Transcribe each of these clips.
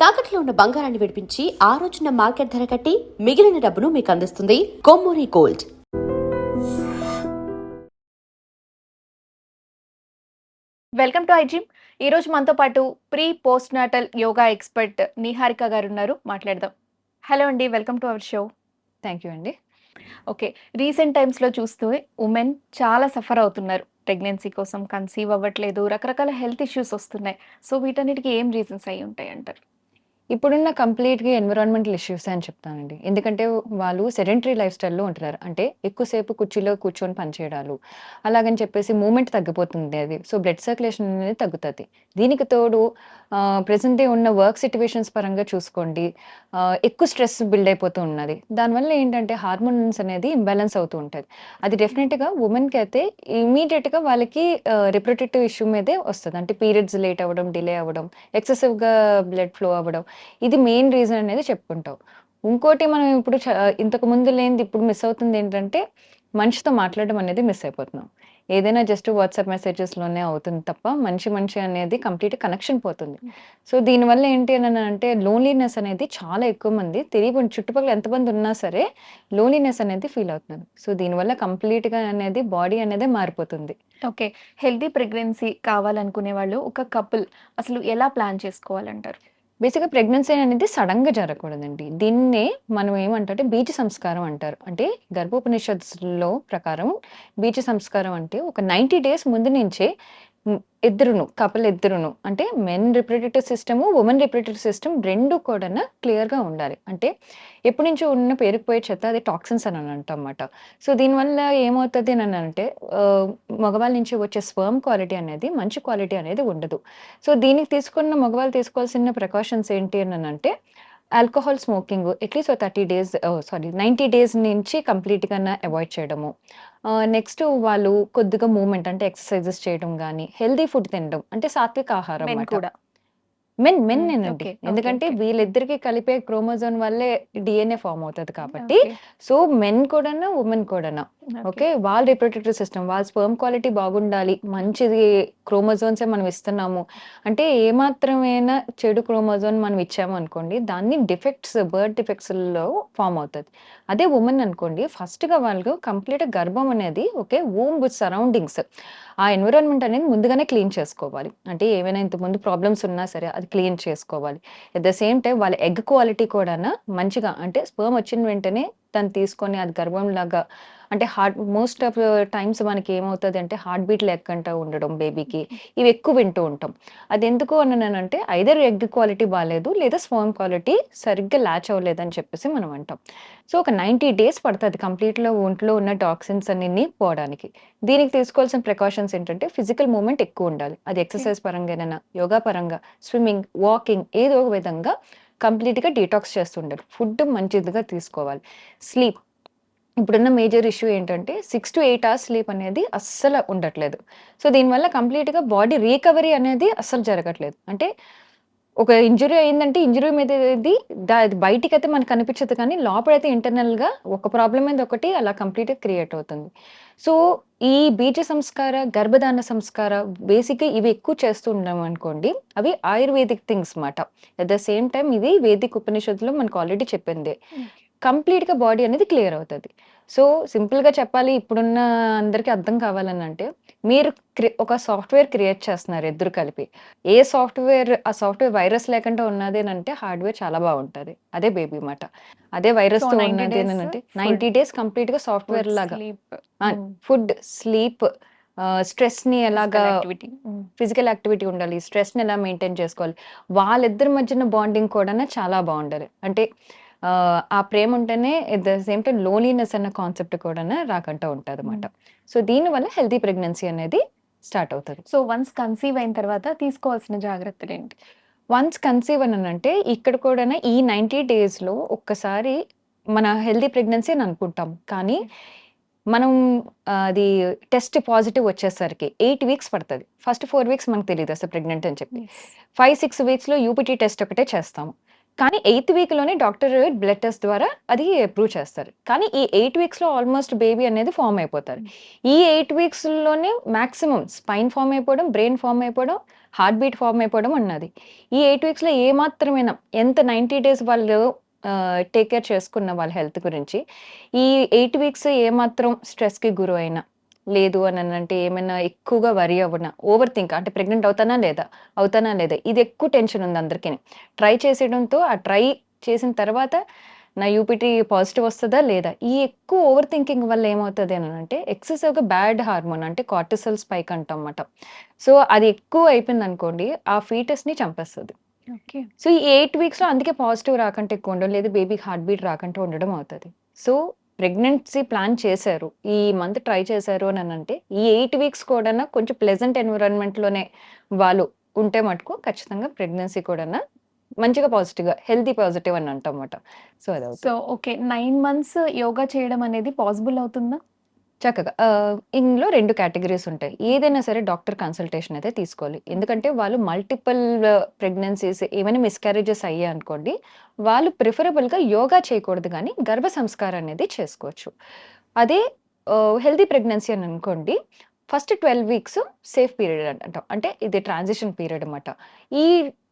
తాకట్లో ఉన్న బంగారాన్ని విడిపించి ఆ రోజున మార్కెట్ ధర కట్టి మిగిలిన డబ్బును మీకు అందిస్తుంది కొమ్మూరి గోల్డ్. వెల్కమ్ టు ఐజిమ్. ఈ రోజు మనతో పాటు pre post natal yoga expert Niharika గారు ఉన్నారు, మాట్లాడదాం. హలో అండి, welcome to our show. Thank you అండి. ఓకే, రీసెంట్ టైమ్స్లో చూస్తూ ఉమెన్ చాలా సఫర్ అవుతున్నారు. ప్రెగ్నెన్సీ కోసం కన్సీవ్ అవ్వట్లేదు, రకరకాల హెల్త్ ఇష్యూస్ వస్తున్నాయి. సో వీటన్నిటికీ ఏం రీజన్స్ అయి ఉంటాయి అంటారు? ఇప్పుడున్న కంప్లీట్‌గా ఎన్విరాన్మెంటల్ ఇష్యూసే అని చెప్తానండి. ఎందుకంటే వాళ్ళు సెడెంటరీ లైఫ్ స్టైల్‌లో ఉంటున్నారు. అంటే ఎక్కువసేపు కుర్చీలో కూర్చొని పనిచేయడాలు, అలాగని చెప్పేసి మూవ్‌మెంట్ తగ్గిపోతుంది అది. సో బ్లడ్ సర్క్యులేషన్ అనేది తగ్గుతది. దీనికి తోడు ప్రెజెంట్ డే ఉన్న వర్క్ సిట్యుయేషన్స్ పరంగా చూసుకోండి, ఎక్కువ స్ట్రెస్ బిల్డ్ అయిపోతూ ఉన్నది. దానివల్ల ఏంటంటే హార్మోన్స్ అనేది ఇంబాలెన్స్ అవుతూ ఉంటది. అది డెఫినిట్‌గా వుమెన్‌కి అయితే ఇమ్మీడియేట్‌గా వాళ్ళకి రిప్రొడక్టివ్ ఇష్యూ మీదే వస్తది. అంటే పీరియడ్స్ లేట్ అవ్వడం, డిలే అవ్వడం, ఎక్సెసివ్‌గా బ్లడ్ ఫ్లో అవ్వడం, ఇది మెయిన్ రీజన్ అనేది చెప్పుకుంటాం. ఇంకోటి మనం ఇప్పుడు ఇంతకు ముందు లేనిది ఇప్పుడు మిస్ అవుతుంది ఏంటంటే, మనిషితో మాట్లాడడం అనేది మిస్ అయిపోతున్నాం. ఏదైనా జస్ట్ వాట్సాప్ మెసేజెస్‌లోనే అవుతుంది తప్ప, మనిషి అనేది కంప్లీట్ కనెక్షన్ పోతుంది. సో దీనివల్ల ఏంటి అంటే లోన్లీనెస్ అనేది చాలా ఎక్కువ మంది తెలియకుండా చుట్టుపక్కల ఎంతమంది ఉన్నా సరే లోన్లీనెస్ అనేది ఫీల్ అవుతున్నారు. సో దీనివల్ల కంప్లీట్‌గా అనేది బాడీ అనేది మారిపోతుంది. ఓకే, హెల్తీ ప్రెగ్నెన్సీ కావాలనుకునే వాళ్ళు ఒక కపుల్ అసలు ఎలా ప్లాన్ చేసుకోవాలంటారు? బేసిక్‌గా ప్రెగ్నెన్సీ అనేది సడెన్‌గా జరగకూడదండి. దీన్నే మనం ఏమంటే బీజ సంస్కారం అంటారు. అంటే గర్భోపనిషత్తులో ప్రకారం బీజ సంస్కారం అంటే ఒక 90 డేస్ ముందు నుంచే కపుల్ ఇద్దరును అంటే men reproductive system, women reproductive system 2 కూడాను క్లియర్‌గా ఉండాలి. అంటే ఎప్పటి నుంచో ఉన్న పేరుకుపోయే చెత్త అది టాక్సిన్స్ అని అంటామన్నమాట. సో దీనివల్ల ఏమవుతది అంటే మగవాళ్ళ నుంచి వచ్చే స్పెర్మ్ క్వాలిటీ అనేది మంచి క్వాలిటీ అనేది ఉండదు. సో దీనికి మగవాళ్ళు తీసుకోవాల్సిన ప్రికాషన్స్ ఏంటి అంటే ఆల్కహాల్ స్మోకింగ్ అట్లీస్ట్ 90 డేస్ నుంచి కంప్లీట్‌గా అవాయిడ్ చేయడము. నెక్స్ట్ వాళ్ళు కొద్దిగా మూవ్‌మెంట్ అంటే ఎక్సర్‌సైజెస్ చేయడం గానీ, హెల్తీ ఫుడ్ తినడం అంటే సాత్విక ఆహారం మెన్ మాట. కూడా. మెన్నేనండి. ఓకే, ఎందుకంటే ఓకే. వీళ్ళిద్దరికీ కలిపే క్రోమోజోమ్ వల్లే డీఎన్ఏ ఫార్మ్ అవుతది కాబట్టి, ఓకే. సో మెన్ కూడాను, వుమెన్ కూడాను. ఓకే. వాళ్ళ రిప్రొడక్టివ్ సిస్టమ్, వాళ్ళ స్పెర్మ్ క్వాలిటీ బాగుండాలి. మంచిది క్రోమోజోమ్సే మనం ఇస్తున్నాము. అంటే ఏమాత్రమైనా చెడు క్రోమోజోమ్ మనం ఇచ్చాము అనుకోండి, దాన్ని బర్త్ డిఫెక్ట్స్‌లో ఫార్మ్ అవుతది. అదే వుమెన్ అనుకోండి, ఫస్ట్‌గా వాళ్ళు కంప్లీట్‌గా గర్భం అనేది ఓకే. వూంబ్ విత్ సరౌండింగ్స్ ఆ ఎన్విరాన్మెంట్ అనేది ముందుగానే క్లీన్ చేసుకోవాలి. అంటే ఏవైనా ఇంతకుముందు ప్రాబ్లమ్స్ ఉన్నా సరే అది క్లీన్ చేసుకోవాలి. ఎట్ ద సేమ్ టైమ్ వాళ్ళ ఎగ్ క్వాలిటీ కూడాను మంచిగా అంటే స్పెర్మ్ వచ్చిన వెంటనే దాన్ని తీసుకొని అది గర్భంలాగా అంటే మోస్ట్ ఆఫ్ టైమ్స్ మనకి ఏమవుతదంటే హార్ట్ బీట్ లెక్కంట ఉండడం బేబీకి, ఇవి ఎక్కువ వింటూ ఉంటాం. అదెందుకు అన్నానంటే ఐదర్ ఎగ్ క్వాలిటీ బాలేదు లేదా స్పెర్మ్ క్వాలిటీ సరిగ్గా ల్యాచ్ అవ్వలేదని చెప్పేసి మనం అంటాం. సో ఒక 90 డేస్ పడతది కంప్లీట్‌లో ఒంట్లో ఉన్న టాక్సిన్స్ అన్నిని పోవడానికి. దీనికి తీసుకోవాల్సిన ప్రికాషన్స్ ఏంటంటే ఫిజికల్ మూవ్‌మెంట్ ఎక్కువుండాలి. అది ఎక్సర్‌సైజ్ పరంగానైనా, యోగా పరంగా, స్విమ్మింగ్, వాకింగ్ ఏదో ఒక విధంగా కంప్లీట్‌గా డీటాక్స్ చేస్తుండాలి. ఫుడ్ మంచిదిగా తీసుకోవాలి. స్లీప్ ఇప్పుడున్న మేజర్ ఇష్యూ ఏంటంటే 6-8 అవర్స్ స్లీప్ అనేది అస్సలు ఉండట్లేదు. సో దీనివల్ల కంప్లీట్‌గా బాడీ రికవరీ అనేది అస్సలు జరగట్లేదు. అంటే ఒక ఇంజ్యూరీ అయిందంటే ఇంజ్యూరీ మీద అది బయటికైతే మనకు కనిపించదు కానీ లోపలైతే ఇంటర్నల్‌గా ఒక ప్రాబ్లమ్ మీద ఒకటి అలా కంప్లీట్‌గా క్రియేట్ అవుతుంది. సో ఈ బీజ సంస్కార, గర్భధారణ సంస్కార బేసిక్‌గా ఇవి ఎక్కువ చేస్తూ ఉన్నామనుకోండి, అవి ఆయుర్వేదిక్ థింగ్స్ మాట. అట్ ద సేమ్ టైమ్ ఇది వేదిక్ ఉపనిషత్తులో మనకు ఆల్రెడీ చెప్పిందే. కంప్లీట్‌గా బాడీ అనేది క్లియర్ అవుతది. సో సింపుల్‌గా చెప్పాలి ఇప్పుడున్న అందరికి అర్థం కావాలనంటే, మీరు ఒక సాఫ్ట్‌వేర్ క్రియేట్ చేస్తున్నారు ఇద్దరు కలిపి. ఆ సాఫ్ట్‌వేర్ వైరస్ లేకుండా ఉన్నదేనంటే హార్డ్‌వేర్ చాలా బావుంటది. అదే బేబీ మాట. అదే సో వైరస్‌తో 90 డేస్ ఉన్నదేనంటే ఫుడ్, 90 డేస్ కంప్లీట్‌గా సాఫ్ట్‌వేర్ ఫుడ్, లాగా స్లీప్, ఫుడ్, స్లీప్, స్ట్రెస్‌ని ఎలాగా ఫిజికల్ యాక్టివిటీ. ఫిజికల్ యాక్టివిటీ ఉండాలి. స్ట్రెస్‌ని ఎలా మెయింటైన్ చేసుకోవాలి. వాళ్ళిద్దరి మధ్యన బాండింగ్ కూడాను చాలా బావుండాలి. అంటే ఆ ప్రేమ ఉంటేనే at the same time loneliness అన్న కాన్సెప్ట్ కూడాను రాకుండా ఉంటదన్నమాట. సో దీనివల్ల హెల్తీ ప్రెగ్నెన్సీ అనేది స్టార్ట్ అవుతది. సో వన్స్ కన్సీవ్ అయిన తర్వాత తీసుకోవాల్సిన జాగ్రత్తలేంటి? వన్స్ కన్సీవ్ అన్నానంటే ఇక్కడ కూడాను ఈ 90 డేస్‌లో ఒక్కసారి మన హెల్తీ ప్రెగ్నెన్సీ అని అనుకుంటాం. కానీ మనం అది టెస్ట్ పాజిటివ్ వచ్చేసరికి 8 వీక్స్ పడతది. ఫస్ట్ 4 వీక్స్ మనకు తెలీదు అసలు ప్రెగ్నెంట్ అని చెప్పి. 5, 6 వీక్స్‌లో యూపీటీ టెస్ట్ ఒకటే చేస్తాము. కానీ 8థ్ వీక్‌లోనే డాక్టర్ బ్లడ్ టెస్ట్ ద్వారా అది అప్రూవ్ చేస్తారు. కానీ ఈ 8 వీక్స్‌లో ఆల్మోస్ట్ బేబీ అనేది ఫార్మ్ అయిపోతారు. ఈ 8 వీక్స్‌లోనే మాక్సిమం స్పైన్ ఫార్మ్ అయిపోవడం, బ్రెయిన్ ఫార్మ్ అయిపోవడం, హార్ట్ బీట్ ఫార్మ్ అయిపోవడం ఉన్నది. ఈ 8 వీక్స్‌లో ఏ మాత్రమైనా ఎంత 90 డేస్ వాళ్ళు టేక్ కేర్ చేసుకున్న వాళ్ళ హెల్త్ గురించి, ఈ 8 వీక్స్ ఏమాత్రం స్ట్రెస్‌కి గురైనా, లేదు అనంటే ఏమైనా ఎక్కువగా వరీ అవ్వనా, ఓవర్ థింక్ అంటే ప్రెగ్నెంట్ అవుతానా లేదా? అవుతానా లేదా? ఇది ఎక్కువ టెన్షన్ ఉంది అందరికిని. ట్రై చేసేయడంతో ఆ ట్రై చేసిన తర్వాత నా యూపీటీ పాజిటివ్ వస్తదా లేదా? ఈ ఎక్కువ ఓవర్ థింకింగ్ వల్ల ఏమవుతది అనంటే ఎక్సెసివ్‌గా బ్యాడ్ హార్మోన్ అంటే కార్టిసోల్ స్పైక్ అంటామాట. సో, అది ఎక్కువ అయిపోయిందనుకోండి ఆ ఫీటస్‌ని చంపేస్తది. ఓకే. సో, ఈ 8 వీక్స్‌లో అందుకే పాజిటివ్ రాకంటే ఎక్కువ ఉండడం, లేదా బేబీకి హార్ట్ బీట్ రాకంటే ఉండడం అవుతది. సో, ప్రెగ్నెన్సీ ప్లాన్ చేశారు. ఈ మంత్ ట్రై చేశారు అనంటే, ఈ 8 వీక్స్ కూడాను కొంచెం ప్లెజెంట్ ఎన్విరాన్మెంట్‌లోనే వాళ్ళు ఉంటే మటుకు ఖచ్చితంగా ప్రెగ్నెన్సీ కూడాను మంచిగా పాజిటివ్‌గా హెల్తీ పాజిటివ్ అని అంటామాట. సో, సో, అదవుతది. ఓకే. 9 మంత్స్ యోగా చేయడం అనేది పాసిబుల్ అవుతుందా? చక్కగా ఇందులో 2 కేటగరీస్ ఉంటాయి. ఏదైనా సరే డాక్టర్ కన్సల్టేషన్ అయితే తీసుకోవాలి. ఎందుకంటే వాళ్ళు మల్టిపుల్ ప్రెగ్నెన్సీస్ ఏమైనా మిస్‌క్యారేజెస్ అయ్యాయనుకోండి, వాళ్ళు ప్రిఫరబుల్‌గా యోగా చేయకూడదు గానీ, గర్భ సంస్కారం అనేది చేసుకోవచ్చు. అదే హెల్తీ ప్రెగ్నెన్సీ అని అనుకోండి, ఫస్ట్ 12 వీక్స్ సేఫ్ పీరియడ్ అంటాం. అంటే ఇది ట్రాన్సిషన్ పీరియడ్ అన్నమాట. ఈ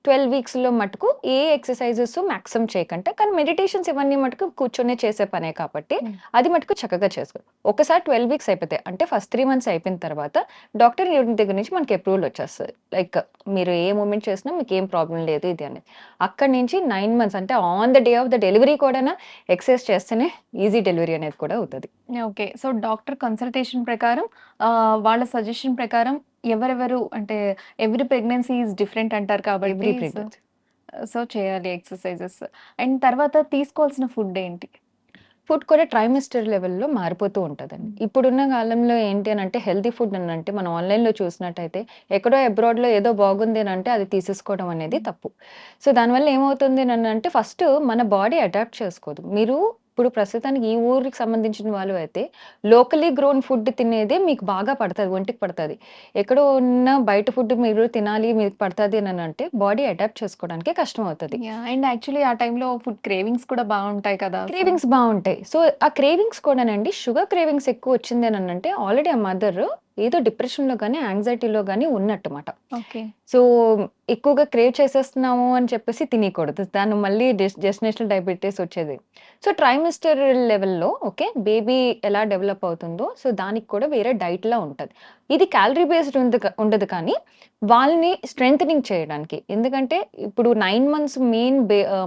12 వీక్స్‌లో మటుకు ఏ ఎక్సర్‌సైజెస్ మాక్సిమం చేయకంట. కానీ మెడిటేషన్స్ ఇవన్నీ మటుకు కూర్చొనే చేసే పనే కాబట్టి, హ్మ్. అది మటుకు చక్కగా చేసుకోవాలి. ఒకసారి 12 వీక్స్ అయిపోతాయి. అంటే ఫస్ట్ 3 మంత్స్ అయిపోయిన తర్వాత డాక్టర్ దగ్గర నుంచి మనకి అప్రూవల్ వచ్చేస్తది. లైక్ మీరు ఏ మూవ్‌మెంట్ చేసినా మీకేం ప్రాబ్లమ్ లేదు ఇది అనేది. అక్కడి నుంచి 9 మంత్స్ అంటే on the day of the delivery కూడాను ఎక్సర్సైజ్ చేస్తేనే ఈజీ డెలివరీ అనేది కూడా అవుతది. ఓకే. సో, డాక్టర్ కన్సల్టేషన్ ప్రకారం వాళ్ళ సజెషన్ ప్రకారం ఎవరెవరు అంటే ఎవ్రి ప్రెగ్నెన్సీ ఈస్ డిఫరెంట్ అంటారు కాబట్టి ఎవ్రీ సో ప్రెగ్నెన్సీ. సో, చేయాలి ఎక్సర్‌సైజెస్. అండ్ తర్వాత తీసుకోవాల్సిన ఫుడ్ ఏంటి? ఫుడ్ కూడా ట్రైమెస్టర్ లెవెల్‌లో మారిపోతూ ఉంటదండి. హ్మ్. ఇప్పుడున్న కాలంలో ఏంటి అనంటే హెల్తీ ఫుడ్ అనంటే మనం ఆన్‌లైన్‌లో చూసినట్టయితే ఎక్కడో అబ్రాడ్‌లో ఏదో బాగుంది అనంటే అది తీసేసుకోవడం అనేది హ్మ్. తప్పు. సో, దానివల్ల ఏమవుతుంది అనంటే ఫస్ట్ మన బాడీ అడాప్ట్ చేసుకోదు. మీరు ఇప్పుడు ప్రస్తుతానికి ఈ ఊరికి సంబంధించిన వాళ్ళు అయితే లోకల్లీ గ్రోన్ ఫుడ్ తినేదే మీకు బాగా పడతది. ఒంటికి పడతది. ఎక్కడో ఉన్న బయట ఫుడ్ మీరు తినాలి మీకు పడతది అనంటే బాడీ అడాప్ట్ చేసుకోవడానికి కష్టమవుతది. యాహ్! అండ్ యాక్చువల్లీ ఆ టైంలో ఫుడ్ క్రేవింగ్స్ కూడా బావుంటాయి కదా! సో క్రేవింగ్స్ బావుంటాయి. సో, ఆ క్రేవింగ్స్ కూడానండి షుగర్ క్రేవింగ్స్ ఎక్కువొచ్చింది అనంటే ఆల్రెడీ ఆ మదర్ ఏదో డిప్రెషన్‌లో గాని, యాంగ్జైటీలో గాని ఉన్నట్టుమాట. ఓకే. సో, ఎక్కువగా క్రేవ్ చేసేస్తున్నాము అని చెప్పేసి తినేయకూడదు. దాన్ని మళ్ళీ జెస్టినేషనల్ డయాబెటిస్ వచ్చేది. సో, ట్రైమెస్టర్ లెవెల్‌లో ఓకే. బేబీ ఎలా డెవలప్ అవుతుందో సో, దానికి కూడా వేరే డైట్‌లా ఉంటది. ఇది క్యాలరీ బేస్డ్ ఉండదు కానీ, వాళ్ళని స్ట్రెంథెనింగ్ చేయడానికి. ఎందుకంటే ఇప్పుడు 9 మంత్స్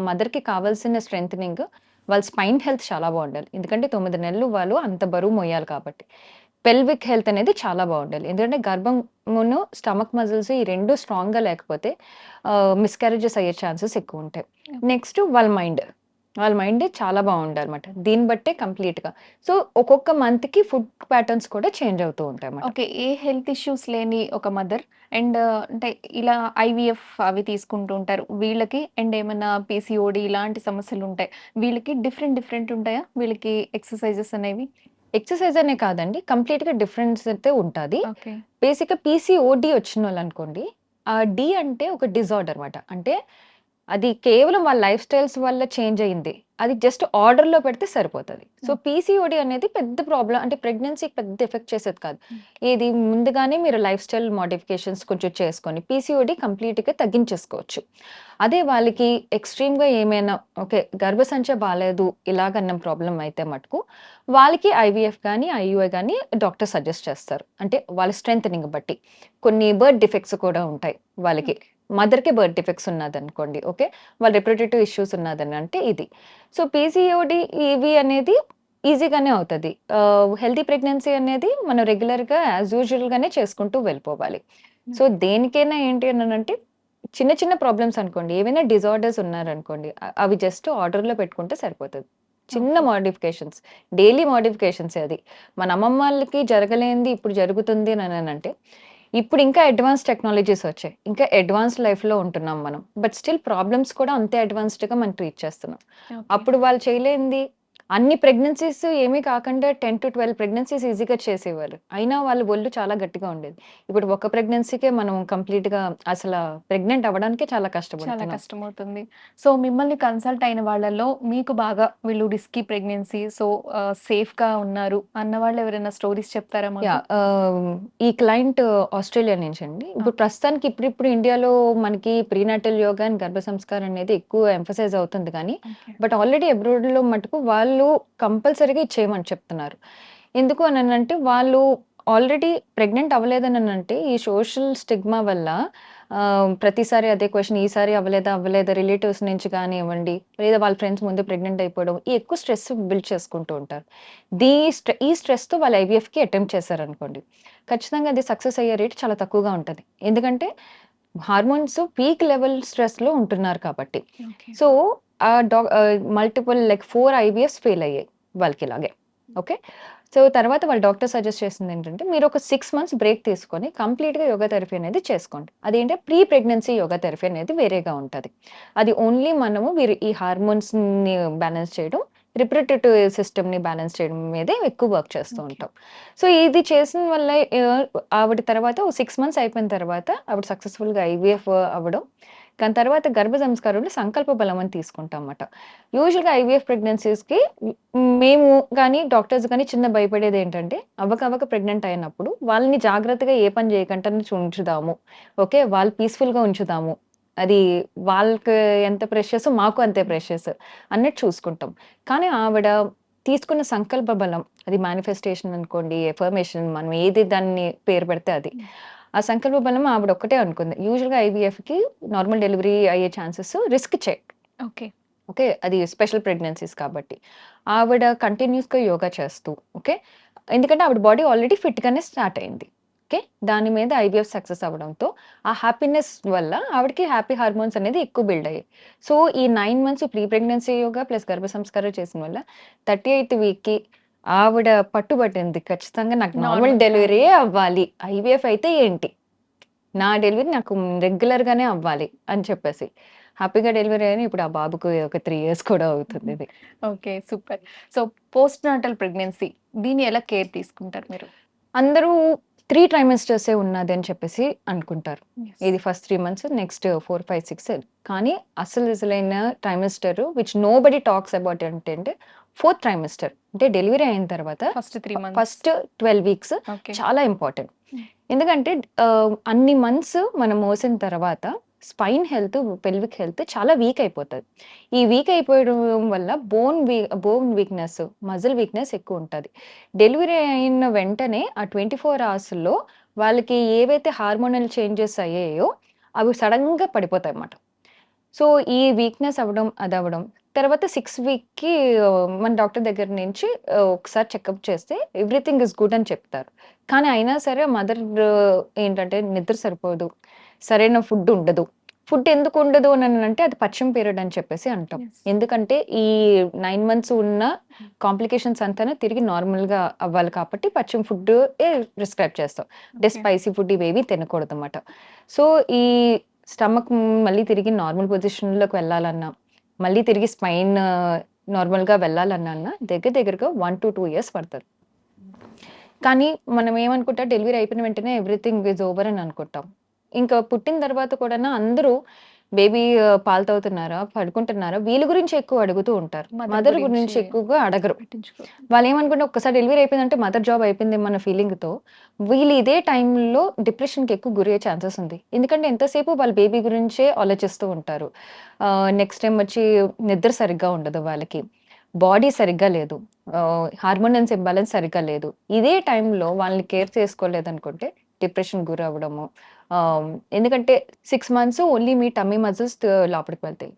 మదర్‌కి కావాల్సిన స్ట్రెంథెనింగ్ వాళ్ళ స్పైన్ హెల్త్ చాలా బావుండాలి. ఎందుకంటే 9 నెలలు వాళ్ళు అంత బరువు మోయాలి కాబట్టి. పెల్విక్ హెల్త్ అనేది చాలా బావుండాలి. ఎందుకంటే గర్భమును, స్టమక్ మజిల్స్ ఈ 2 స్ట్రాంగ్‌గా లేకపోతే మిస్‌క్యారేజెస్ అయ్యే ఛాన్సెస్ ఎక్కువుంటాయి. నెక్స్ట్ వాళ్ళ మైండ్. వాళ్ళ మైండ్ చాలా బావుండాలన్నమాట. దీన్ని బట్టే కంప్లీట్‌గా. సో, ఒక్కొక్క మంత్‌కి ఫుడ్ ప్యాటర్న్స్ కూడా చేంజ్ అవుతూ ఉంటాయన్నమాట. ఓకే. ఏ హెల్త్ ఇష్యూస్ లేని ఒక మదర్ అండ్ అంటే ఇలా ఐవీఎఫ్ అవి తీసుకుంటూ ఉంటారు. వీళ్ళకి అండ్ ఏమన్నా పీసీఓడీ ఇలాంటి సమస్యలుంటాయి. వీళ్ళకి డిఫరెంట్ డిఫరెంట్ ఉంటాయా? వీళ్ళకి ఎక్సర్‌సైజెస్ అనేవి? ఎక్సర్‌సైజ్ అనే కాదండి. కంప్లీట్‌గా డిఫరెన్స్ అయితే ఉంటాది. ఓకే. బేసిక్‌గా పీసీఓడీ వచ్చినోళ్ళనుకోండి, ఆ డి అంటే ఒక డిజార్డర్ మాట. అంటే అది కేవలం వాళ్ళ లైఫ్ స్టైల్స్ వల్ల చేంజ్ అయింది. అది జస్ట్ ఆర్డర్‌లో పెడితే సరిపోతది. సో, హ్మ్. పీసీఓడీ అనేది పెద్ద ప్రాబ్లమ్ అంటే ప్రెగ్నెన్సీకి పెద్ద ఎఫెక్ట్ చేసేది కాదు. హ్మ్. ఏది ముందుగానే మీరు లైఫ్ స్టైల్ మోడిఫికేషన్స్ కొంచెం చేసుకొని పీసీఓడీ కంప్లీట్‌గా తగ్గించేసుకోవచ్చు. అదే వాళ్ళకి ఎక్స్‌ట్రీమ్‌గా ఏమైనా ఓకే. గర్భసంచ బాలేదు ఇలాగన్న ప్రాబ్లమ్ అయితే మటుకు వాళ్ళకి ఐవీఎఫ్ గాని, ఐయూఐ గాని డాక్టర్ సజెస్ట్ చేస్తారు. అంటే వాళ్ళ స్ట్రెంథెనింగ్ బట్టి. కొన్ని బర్త్ డిఫెక్ట్స్ కూడా ఉంటాయి వాళ్ళకి. ఓకే. మదర్‌కే బర్త్ డిఫెక్ట్స్ ఉన్నదనుకోండి. ఓకే. వాళ్ళ రిప్రొడక్టివ్ ఇష్యూస్ ఉన్నదని అంటే ఇది. సో, పీసీఓడీ ఇవి అనేది ఈజీగానే అవుతది. హెల్తీ ప్రెగ్నెన్సీ అనేది మనం రెగ్యులర్‌గా యాజ్ యూజువల్‌గానే చేసుకుంటూ వెళ్ళిపోవాలి. So, okay. దేనికైనా ఏంటి అనంటే చిన్న చిన్న ప్రాబ్లమ్స్ అనుకోండి. ఏవైనా డిజార్డర్స్ ఉన్నారనుకోండి. అవి జస్ట్ ఆర్డర్‌లో పెట్టుకుంటే సరిపోతది. చిన్న ఓకే. మోడిఫికేషన్స్. డైలీ మోడిఫికేషన్సే అది. మన అమ్మమ్మలకి జరగలేనిది ఇప్పుడు జరుగుతుంది అననంటే, ఇప్పుడు ఇంకా అడ్వాన్స్ టెక్నాలజీస్ వచ్చాయి. ఇంకా అడ్వాన్స్ లైఫ్‌లో ఉంటున్నాం మనం. బట్ స్టిల్ ప్రాబ్లమ్స్ కూడా అంతే అడ్వాన్స్డ్‌గా మనం ట్రీట్ చేస్తున్నాం. ఓకే. అప్పుడు వాళ్ళు చేయలేనిది అన్ని ప్రెగ్నెన్సీస్ ఏమీ కాకుండా 10-12 ప్రెగ్నెన్సీస్ ఈజీగా చేసేవారు. అయినా వాళ్ళ ఒళ్ళు చాలా గట్టిగా ఉండేది. ఇప్పుడు ఒక ప్రెగ్నెన్సీకే మనం కంప్లీట్‌గా అసల ప్రెగ్నెంట్ అవ్వడానికే చాలా చాలా కష్టపడుతున్నాం. కష్టమవుతుంది. సో, మిమ్మల్ని కన్సల్ట్ అయిన వాళ్ళలో మీకు బాగా వీళ్ళు రిస్కీ ప్రెగ్నెన్సీ సో, సేఫ్‌గా ఉన్నారు అన్నవాళ్ళు ఎవరైనా స్టోరీస్ చెప్తారా మాకు? యాహ్! ఈ క్లయింట్ ఆస్ట్రేలియా నుంచండి. ఇప్పుడు ఓకే. ప్రస్తుతానికి ఇప్పుడిప్పుడు ఇండియాలో మనకి ప్రీనాటల్ యోగా అండ్ గర్భ సంస్కారం అనేది ఎక్కువ ఎంఫసైజ్ అవుతుంది కానీ, ఓకే. బట్ ఆల్రెడీ అబ్రాడ్‌లో మటుకు వాళ్ళు కంపల్సరీగా ఇది చేయమని చెప్తున్నారు. ఎందుకు అనంటే వాళ్ళు ఆల్రెడీ ప్రెగ్నెంట్ అవ్వలేదనంటే ఈ సోషల్ స్టిగ్మా వల్ల ప్రతిసారి అదే క్వెషన్ ఈసారి అవ్వలేదా? అవ్వలేదా? రిలేటివ్స్ నుంచి కానివ్వండి, లేదా వాళ్ళ ఫ్రెండ్స్ ముందే ప్రెగ్నెంట్ అయిపోవడం, ఈ ఎక్కువ స్ట్రెస్ బిల్డ్ చేసుకుంటూ ఉంటారు. ఈ స్ట్రెస్‌తో వాళ్ళు ఐవీఎఫ్‌కి అటెంప్ట్ చేశారనుకోండి. ఖచ్చితంగా అది సక్సెస్ అయ్యే రేట్ చాలా తక్కువగా ఉంటది. ఎందుకంటే హార్మోన్స్ పీక్ లెవెల్ స్ట్రెస్‌లో ఉంటున్నారు కాబట్టి. Okay. So, multiple like 4 IVFs fail అయ్యాయి వాళ్ళకిలాగే. ఓకే. సో, తర్వాత వాళ్ళ డాక్టర్ సజెస్ట్ చేసిందేంటంటే, మీరొక 6 మంత్స్ బ్రేక్ తీసుకొని కంప్లీట్‌గా యోగా థెరపీ అనేది చేసుకోండి. అదేంటే ప్రీ ప్రెగ్నెన్సీ యోగా థెరపీ అనేది వేరేగా ఉంటది. అది ఓన్లీ మనము వీరు ఈ హార్మోన్స్‌ని బ్యాలెన్స్ చేయడం, రిప్రొడక్టివ్ సిస్టమ్‌ని బ్యాలెన్స్ చేయడం మీదే ఎక్కువ వర్క్ చేస్తూ ఓకే. ఉంటాం. సో, ఇది చేసిన వల్ల ఆవిడ తర్వాత ఓ 6 మంత్స్ అయిపోయిన తర్వాత ఆవిడ సక్సెస్‌ఫుల్‌గా ఐవీఎఫ్ అవ్వడం. దాని తర్వాత గర్భ సంస్కారంలో సంకల్ప బలం అని తీసుకుంటామట. యూజువల్‌గా ఐవీఎఫ్ ప్రెగ్నెన్సీస్‌కి మేము గాని, డాక్టర్స్ గాని చిన్న భయపడేదేంటంటే, అవ్వక ప్రెగ్నెంట్ అయినప్పుడు వాళ్ళని జాగ్రత్తగా ఏ పని చేయకుండా ఉంచుదాము. ఓకే. వాళ్ళు పీస్‌ఫుల్‌గా ఉంచుదాము. అది వాళ్ళకి ఎంత ప్రెషియసో మాకు అంతే ప్రెషియస్ అన్నట్టు చూసుకుంటాం. కానీ ఆవిడ తీసుకున్న సంకల్ప బలం అది మేనిఫెస్టేషన్ అనుకోండి, ఎఫర్మేషన్ మనం ఏది దాన్ని పేరు పెడితే అది. హ్మ్. ఆ సంకల్ప బలం ఆవిడ ఒక్కటే అనుకుంది. యూజువల్‌గా ఐవీఎఫ్‌కి నార్మల్ డెలివరీ అయ్యే ఛాన్సెస్ రిస్క్ ఓకే. ఓకే. అది స్పెషల్ ప్రెగ్నెన్సీస్ కాబట్టి. ఆవిడ కంటిన్యూయస్‌గా యోగా చేస్తూ ఓకే. ఎందుకంటే ఆవిడ బాడీ ఆల్రెడీ ఫిట్‌గానే స్టార్ట్ అయింది. ఓకే. దాని మీద ఐవీఎఫ్ సక్సెస్ అవ్వడంతో ఆ హ్యాపీనెస్ వల్ల ఆవిడకి హ్యాపీ హార్మోన్స్ అనేది ఎక్కువ బిల్డ్ అయ్యాయి. సో, ఈ 9 months pre pregnancy yoga plus గర్భ సంస్కారం చేసిన వల్ల 38థ్ వీక్‌కి ఆవిడ పట్టుబట్టింది. ఖచ్చితంగా నాకు నార్మల్ నార్మల్ డెలివరీయే అవ్వాలి. ఐవీఎఫ్ అయితే ఏంటి? నా డెలివరీ నాకు రెగ్యులర్‌గానే అవ్వాలి అని చెప్పేసి. హ్యాపీగా డెలివరీ అయ్యాను. ఇప్పుడు ఆ బాబుకి ఒక 3 ఇయర్స్ కూడా అవుతుందిది. Okay. Super. So, post natal pregnancy దీన్ని ఎలా కేర్ తీసుకుంటారు మీరు? అందరూ 3 ట్రైమెస్టర్సే ఉన్నదని చెప్పేసి అనుకుంటారు. యెస్. ఇది ఫస్ట్ 3 మంత్స్, నెక్స్ట్ 4, 5, 6 కానీ అసలైన trimester which nobody talks about ఏంటంటే ఫోర్త్ ట్రైమెస్టర్. అంటే డెలివరీ అయిన తర్వాత first 3 months. First 12 weeks okay. చాలా ఇంపార్టెంట్. హ్మ్. ఎందుకంటే అన్ని మంత్స్ మనం మోసిన తర్వాత స్పైన్ హెల్త్, పెల్విక్ హెల్త్ చాలా వీక్ అయిపోతది. ఈ వీక్ అయిపోవడం వల్ల బోన్ వీక్‌నెస్, మజిల్ వీక్‌నెస్ ఎక్కువుంటది. డెలివరీ అయిన వెంటనే ఆ 24 అవర్స్‌లో వాళ్ళకి ఏవైతే హార్మోనల్ చేంజెస్ అయ్యాయో అవి సడెన్‌గా పడిపోతాయన్నమాట. సో, ఈ వీక్‌నెస్ అవ్వడం, అదవ్వడం. తర్వాత 6 వీక్‌కి మన డాక్టర్ దగ్గర నుంచి ఒకసారి చెకప్ చేస్తే ఎవ్రీథింగ్ ఈస్ గుడ్ అని చెప్తారు. కానీ అయినా సరే మదర్ ఏంటంటే నిద్ర సరిపోదు. సరైన ఫుడ్ ఉండదు. ఫుడ్ ఎందుకు ఉండదు అనంటే అది పచ్చిమ పీరియడ్ అని చెప్పేసి అంటాం. యెస్. ఎందుకంటే ఈ 9 మంత్స్ ఉన్న కాంప్లికేషన్స్ అంతాను తిరిగి నార్మల్‌గా అవ్వాలి కాబట్టి పచ్చిమ ఫుడ్డే ప్రిస్క్రైబ్ చేస్తాం. అంటే ఓకే. స్పైసీ ఫుడ్ ఇవేవి తినకూడదన్నమాట. సో, ఈ స్టమక్ మళ్ళీ తిరిగి నార్మల్ పొజిషన్‌లోకి వెళ్ళాలన్నా, మళ్ళీ తిరిగి స్పైన్ నార్మల్‌గా వెళ్ళాలన్నా దగ్గరగా 1-2 ఇయర్స్ పడతది. కానీ మనం ఏమనుకుంటాం డెలివరీ అయిపోయిన వెంటనే ఎవ్రీథింగ్ ఈజ్ ఓవర్ అని అనుకుంటాం. ఇంకా పుట్టిన తర్వాత కూడాను అందరూ బేబీ పాలు తాగుతున్నారా? పడుకుంటున్నారా? వీళ్ళ గురించి ఎక్కువ అడుగుతూ ఉంటారు. మదర్ గురించి గురించి ఎక్కువగా అడగరు. పట్టించుకోరు. వాళ్ళేమనుకుంటే ఒక్కసారి డెలివరీ అయిపోయిందంటే మదర్ జాబ్ అయిపోయిందేమో అన్న ఫీలింగ్‌తో వీళ్ళు ఇదే టైంలో డిప్రెషన్‌కి ఎక్కువ గురయ్యే ఛాన్సెస్ ఉంది. ఎందుకంటే ఎంతసేపు వాళ్ళ బేబీ గురించే ఆలోచిస్తూ ఉంటారు. నెక్స్ట్ టైమ్ వచ్చి నిద్ర సరిగ్గా ఉండదు వాళ్ళకి. బాడీ సరిగ్గా లేదు. హార్మోనల్స్ ఇంబాలెన్స్ సరిగ్గా లేదు. ఇదే టైంలో వాళ్ళని కేర్ చేసుకోలేదనుకుంటే డిప్రెషన్‌కి గురవ్వడము. ఆహ్, ఎందుకంటే 6 మంత్స్ ఓన్లీ మీ టమ్మీ మజిల్స్ లోపలికి వెళ్తాయి.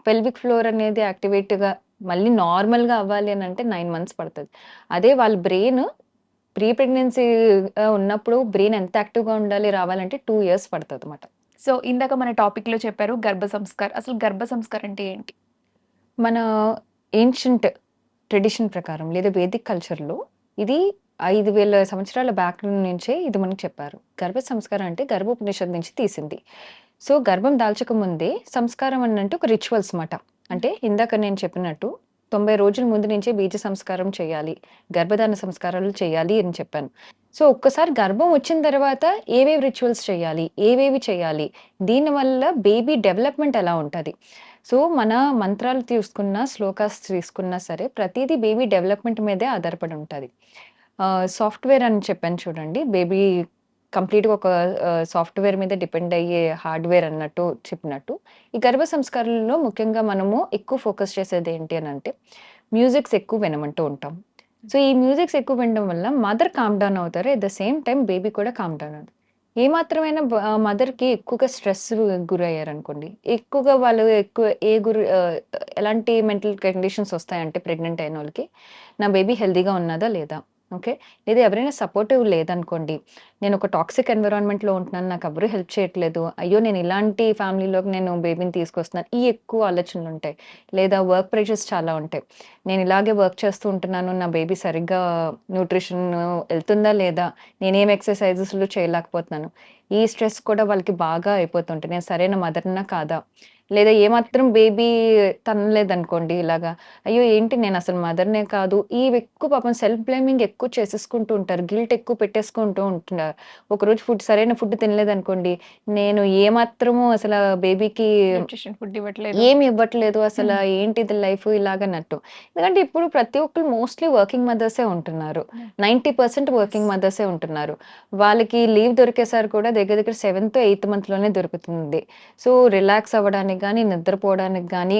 పెల్విక్ ఫ్లోర్ అనేది యాక్టివేట్‌గా మళ్ళీ నార్మల్‌గా అవ్వాలి అనంటే 9 మంత్స్ పడతది. అదే వాళ్ళ బ్రెయిన్ ప్రీ ప్రెగ్నెన్సీ ఉన్నప్పుడు బ్రెయిన్ ఎంత యాక్టివ్‌గా ఉండాలి రావాలంటే 2 ఇయర్స్ పడతదన్నమాట. సో, ఇందాక మన టాపిక్‌లో చెప్పారు గర్భ సంస్కార్. అసలు గర్భ సంస్కార్ అంటే ఏంటి? మన ఏన్షియంట్ ట్రెడిషన్ ప్రకారం లేదా వేదిక్ కల్చర్‌లో ఇది 5000 సంవత్సరాల బ్యాక్ నుంచే ఇది మనకు చెప్పారు. గర్భ సంస్కారం అంటే గర్భోపనిషత్తు నుంచి తీసింది. సో, గర్భం దాల్చక ముందే సంస్కారం అనంటే ఒక రిచువల్స్ మాట. అంటే ఇందాక నేను చెప్పినట్టు 90 రోజుల ముందు నుంచే బీజ సంస్కారం చేయాలి, గర్భధారణ సంస్కారాలు చేయాలి అని చెప్పాను. సో, ఒక్కసారి గర్భం వచ్చిన తర్వాత ఏవేవి రిచువల్స్ చేయాలి? ఏవేవి చేయాలి? దీనివల్ల బేబీ డెవలప్‌మెంట్ ఎలా ఉంటది? సో, మన మంత్రాలు తీసుకున్నా, శ్లోకాస్ తీసుకున్నా సరే ప్రతీదీ బేబీ డెవలప్‌మెంట్ మీదే ఆధారపడి ఉంటది. సాఫ్ట్‌వేర్ అని చెప్పాను చూడండి. బేబీ కంప్లీట్‌గా ఒక సాఫ్ట్‌వేర్ మీద డిపెండ్ అయ్యే హార్డ్‌వేర్ అన్నట్టు చెప్పినట్టు, ఈ గర్భ సంస్కారాలలో ముఖ్యంగా మనము ఎక్కువ ఫోకస్ చేసేది ఏంటి అనంటే, మ్యూజిక్స్ ఎక్కువ వినమంటూ ఉంటాం. సో, ఈ మ్యూజిక్స్ ఎక్కువ వినడం వల్ల మదర్ కామ్ డౌన్ అవుతారు. At the same time baby కూడా కామ్ డౌన్ అవుతుంది. ఏ మాత్రమైనా మదర్‌కి ఎక్కువగా స్ట్రెస్ గురయ్యారనుకోండి, ఎక్కువగా వాళ్ళు ఎక్కువ ఎలాంటి మెంటల్ కండిషన్స్ వస్తాయంటే ప్రెగ్నెంట్ అయినోళ్ళకి, నా బేబీ హెల్తీగా ఉన్నదా లేదా? ఓకే. లేదా ఎవరైనా సపోర్టివ్ లేదనుకోండి, నేను ఒక టాక్సిక్ ఎన్విరాన్మెంట్‌లో ఉంటున్నాను. నాకు ఎవ్వరు హెల్ప్ చేయట్లేదు. అయ్యో! నేను ఇలాంటి ఫ్యామిలీలోకి నేను బేబీని తీసుకొస్తున్నాను. ఈ ఎక్కువ ఆలోచనలుంటాయి. లేదా వర్క్ ప్రెషర్స్ చాలా ఉంటాయి. నేను ఇలాగే వర్క్ చేస్తూ ఉంటున్నాను. నా బేబీ సరిగ్గా న్యూట్రిషన్ ఎళ్తుందా లేదా? నేనేం ఎక్సర్‌సైజెస్‌లు చేయలేకపోతున్నాను. ఈ స్ట్రెస్ కూడా వాళ్ళకి బాగా అయిపోతుంటది. నేను సరైన మదర్‌నా కాదా? లేదా ఏమాత్రం బేబీ తనలేదనుకోండి ఇలాగా, అయ్యో! ఏంటి నేనసలు మదర్‌నే కాదు. ఎక్కువ పాపం సెల్ఫ్ బ్లేమింగ్ ఎక్కువ చేసేసుకుంటూ ఉంటారు. గిల్ట్ ఎక్కువ పెట్టేసుకుంటూ ఉంటున్నారు. ఒకరోజు సరైన ఫుడ్ తినలేదనుకోండి, నేను ఏమాత్రము అసల బేబీకి న్యూట్రిషన్ ఫుడ్ ఇవ్వట్లేదు. ఏమి ఇవ్వట్లేదు. అసల హ్మ్. ఏంటిది లైఫ్ ఇలాగన్నట్టు. ఎందుకంటే ఇప్పుడు ప్రతి ఒక్కళ్ళు మోస్ట్‌లీ వర్కింగ్ మదర్సే ఉంటున్నారు. 90% వర్కింగ్ మదర్సే ఉంటున్నారు. వాళ్ళకి లీవ్ దొరికేసారి కూడా దగ్గర దగ్గర 7థ్, 8థ్ మంత్‌లోనే దొరుకుతుంది. సో, రిలాక్స్ అవ్వడానికి గాని, నిద్రపోవడానికి గాని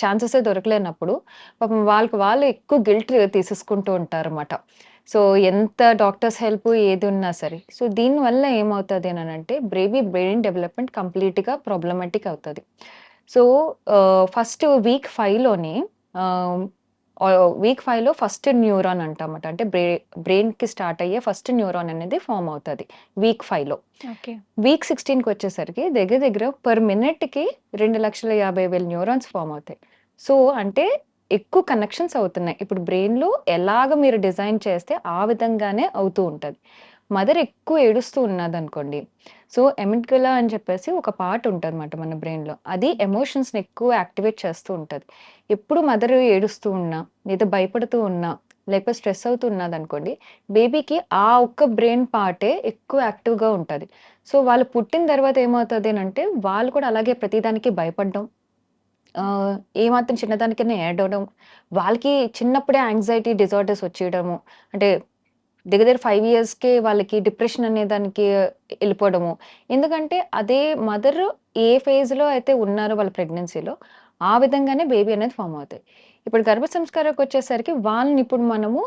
ఛాన్సెసే దొరకలేనప్పుడు పాపం వాళ్ళకి వాళ్ళు ఎక్కువ గిల్ట్ తీసేసుకుంటూ ఉంటారన్నమాట. సో, ఎంత డాక్టర్స్ హెల్ప్ ఏది ఉన్నా సరే. సో, దీనివల్ల ఏమవుతది అనంటే బేబీ బ్రెయిన్ డెవలప్‌మెంట్ కంప్లీట్‌గా ప్రాబ్లమాటిక్ అవుతది. సో, ఫస్ట్ వీక్ 5లోనే ఆహ్, వీక్ 5లో ఫస్ట్ న్యూరాన్ అంటామట. అంటే బ్రెయిన్‌కి స్టార్ట్ అయ్యే ఫస్ట్ న్యూరాన్ అనేది ఫార్మ్ అవుతది వీక్ 5లో. ఓకే. వీక్ 16కొచ్చేసరికి దగ్గర దగ్గర పర్ మినిట్‌కి 2,50,000 న్యూరాన్స్ ఫార్మ్ అవుతాయి. సో, అంటే ఎక్కువ కనెక్షన్స్ అవుతున్నాయి. ఇప్పుడు బ్రెయిన్‌లో ఎలాగ మీరు డిజైన్ చేస్తే ఆ విధంగానే అవుతూ ఉంటది. మదర్ ఎక్కువ ఏడుస్తూ ఉన్నదనుకోండి, సో, ఎమిగ్డలా అని చెప్పేసి ఒక పార్ట్ ఉంటదన్నమాట మన బ్రెయిన్‌లో. అది ఎమోషన్స్‌ని ఎక్కువ యాక్టివేట్ చేస్తూ ఉంటది. ఎప్పుడు మదర్ ఏడుస్తూ ఉన్నా, లేదా భయపడుతూ ఉన్నా, లేకపోతే స్ట్రెస్ అవుతూ ఉన్నదనుకోండి, బేబీకి ఆ ఒక్క బ్రెయిన్ పార్టే ఎక్కువ యాక్టివ్‌గా ఉంటది. సో, వాళ్ళు పుట్టిన తర్వాత ఏమవుతది అనంటే, వాళ్ళు కూడా అలాగే ప్రతిదానికి భయపడడం, ఆహ్, ఏమాత్రం చిన్నదానికైనా ఏడవడం, వాళ్ళకి చిన్నప్పుడే యాంగ్జైటీ డిజార్డర్స్ వచ్చేయడము. అంటే దగ్గర దగ్గర 5 ఇయర్స్‌కే వాళ్ళకి డిప్రెషన్ అనే దానికి ఎళ్ళిపోవడము. ఎందుకంటే అదే మదర్ ఏ ఫేజ్‌లో అయితే ఉన్నారో వాళ్ళ ప్రెగ్నెన్సీలో, ఆ విధంగానే బేబీ అనేది ఫార్మ్ అవుతాయి. ఇప్పుడు గర్భ సంస్కారానికొచ్చేసరికి వాళ్ళని ఇప్పుడు మనము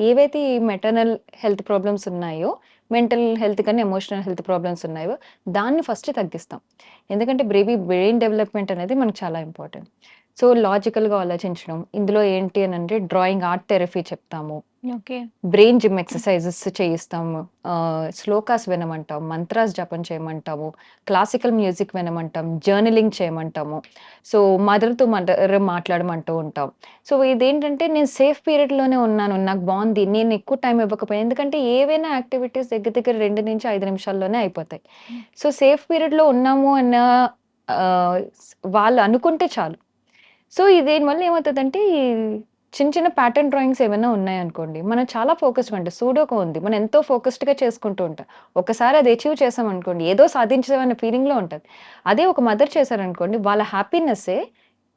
ఏవైతే ఈ మెటర్నల్ హెల్త్ ప్రాబ్లమ్స్ ఉన్నాయో, మెంటల్ హెల్త్ కానీ, ఎమోషనల్ హెల్త్ ప్రాబ్లమ్స్ ఉన్నాయో, దాన్ని ఫస్ట్ తగ్గిస్తాం. ఎందుకంటే బేబీ బ్రెయిన్ డెవలప్‌మెంట్ అనేది మనకు చాలా ఇంపార్టెంట్. సో, లాజికల్‌గా ఆలోచించడం. ఇందులో ఏంటి అనంటే డ్రాయింగ్ ఆర్ట్ థెరపీ చెప్తాము. ఓకే. బ్రెయిన్ జిమ్ ఎక్సర్‌సైజెస్ చేయిస్తాము. శ్లోకాస్ వినమంటాం, మంత్రాస్ జపం చేయమంటాము, క్లాసికల్ మ్యూజిక్ వినమంటాం, జర్నలింగ్ చేయమంటాము. సో, మదర్‌తో మాట్లాడమంటూ ఉంటాం. సో, ఇదేంటంటే నేను సేఫ్ పీరియడ్‌లోనే ఉన్నాను. నాకు బావుంది. నేను ఎక్కువ టైం ఇవ్వకపోయినా ఎందుకంటే ఏవైనా యాక్టివిటీస్ దగ్గర దగ్గర 2-5 నిమిషాల్లోనే అయిపోతాయి. సో, సేఫ్ పీరియడ్‌లో ఉన్నాము అన్న వాళ్ళు అనుకుంటే చాలు. సో, దీనివల్ల ఏమవుతదంటే, ఈ చిన్న చిన్న ప్యాటర్న్ డ్రాయింగ్స్ ఏమైనా ఉన్నాయనుకోండి, మనం చాలా ఫోకస్డ్‌గా ఉంటాం. సూడోకో ఉంది. మనం ఎంతో ఫోకస్డ్‌గా చేసుకుంటూ ఉంటాం. ఒకసారి అది అచీవ్ చేసామనుకోండి, ఏదో సాధించామన్న ఫీలింగ్‌లో ఉంటది. అదే ఒక మదర్ చేశారనుకోండి, వాళ్ళ హ్యాపీనెస్సే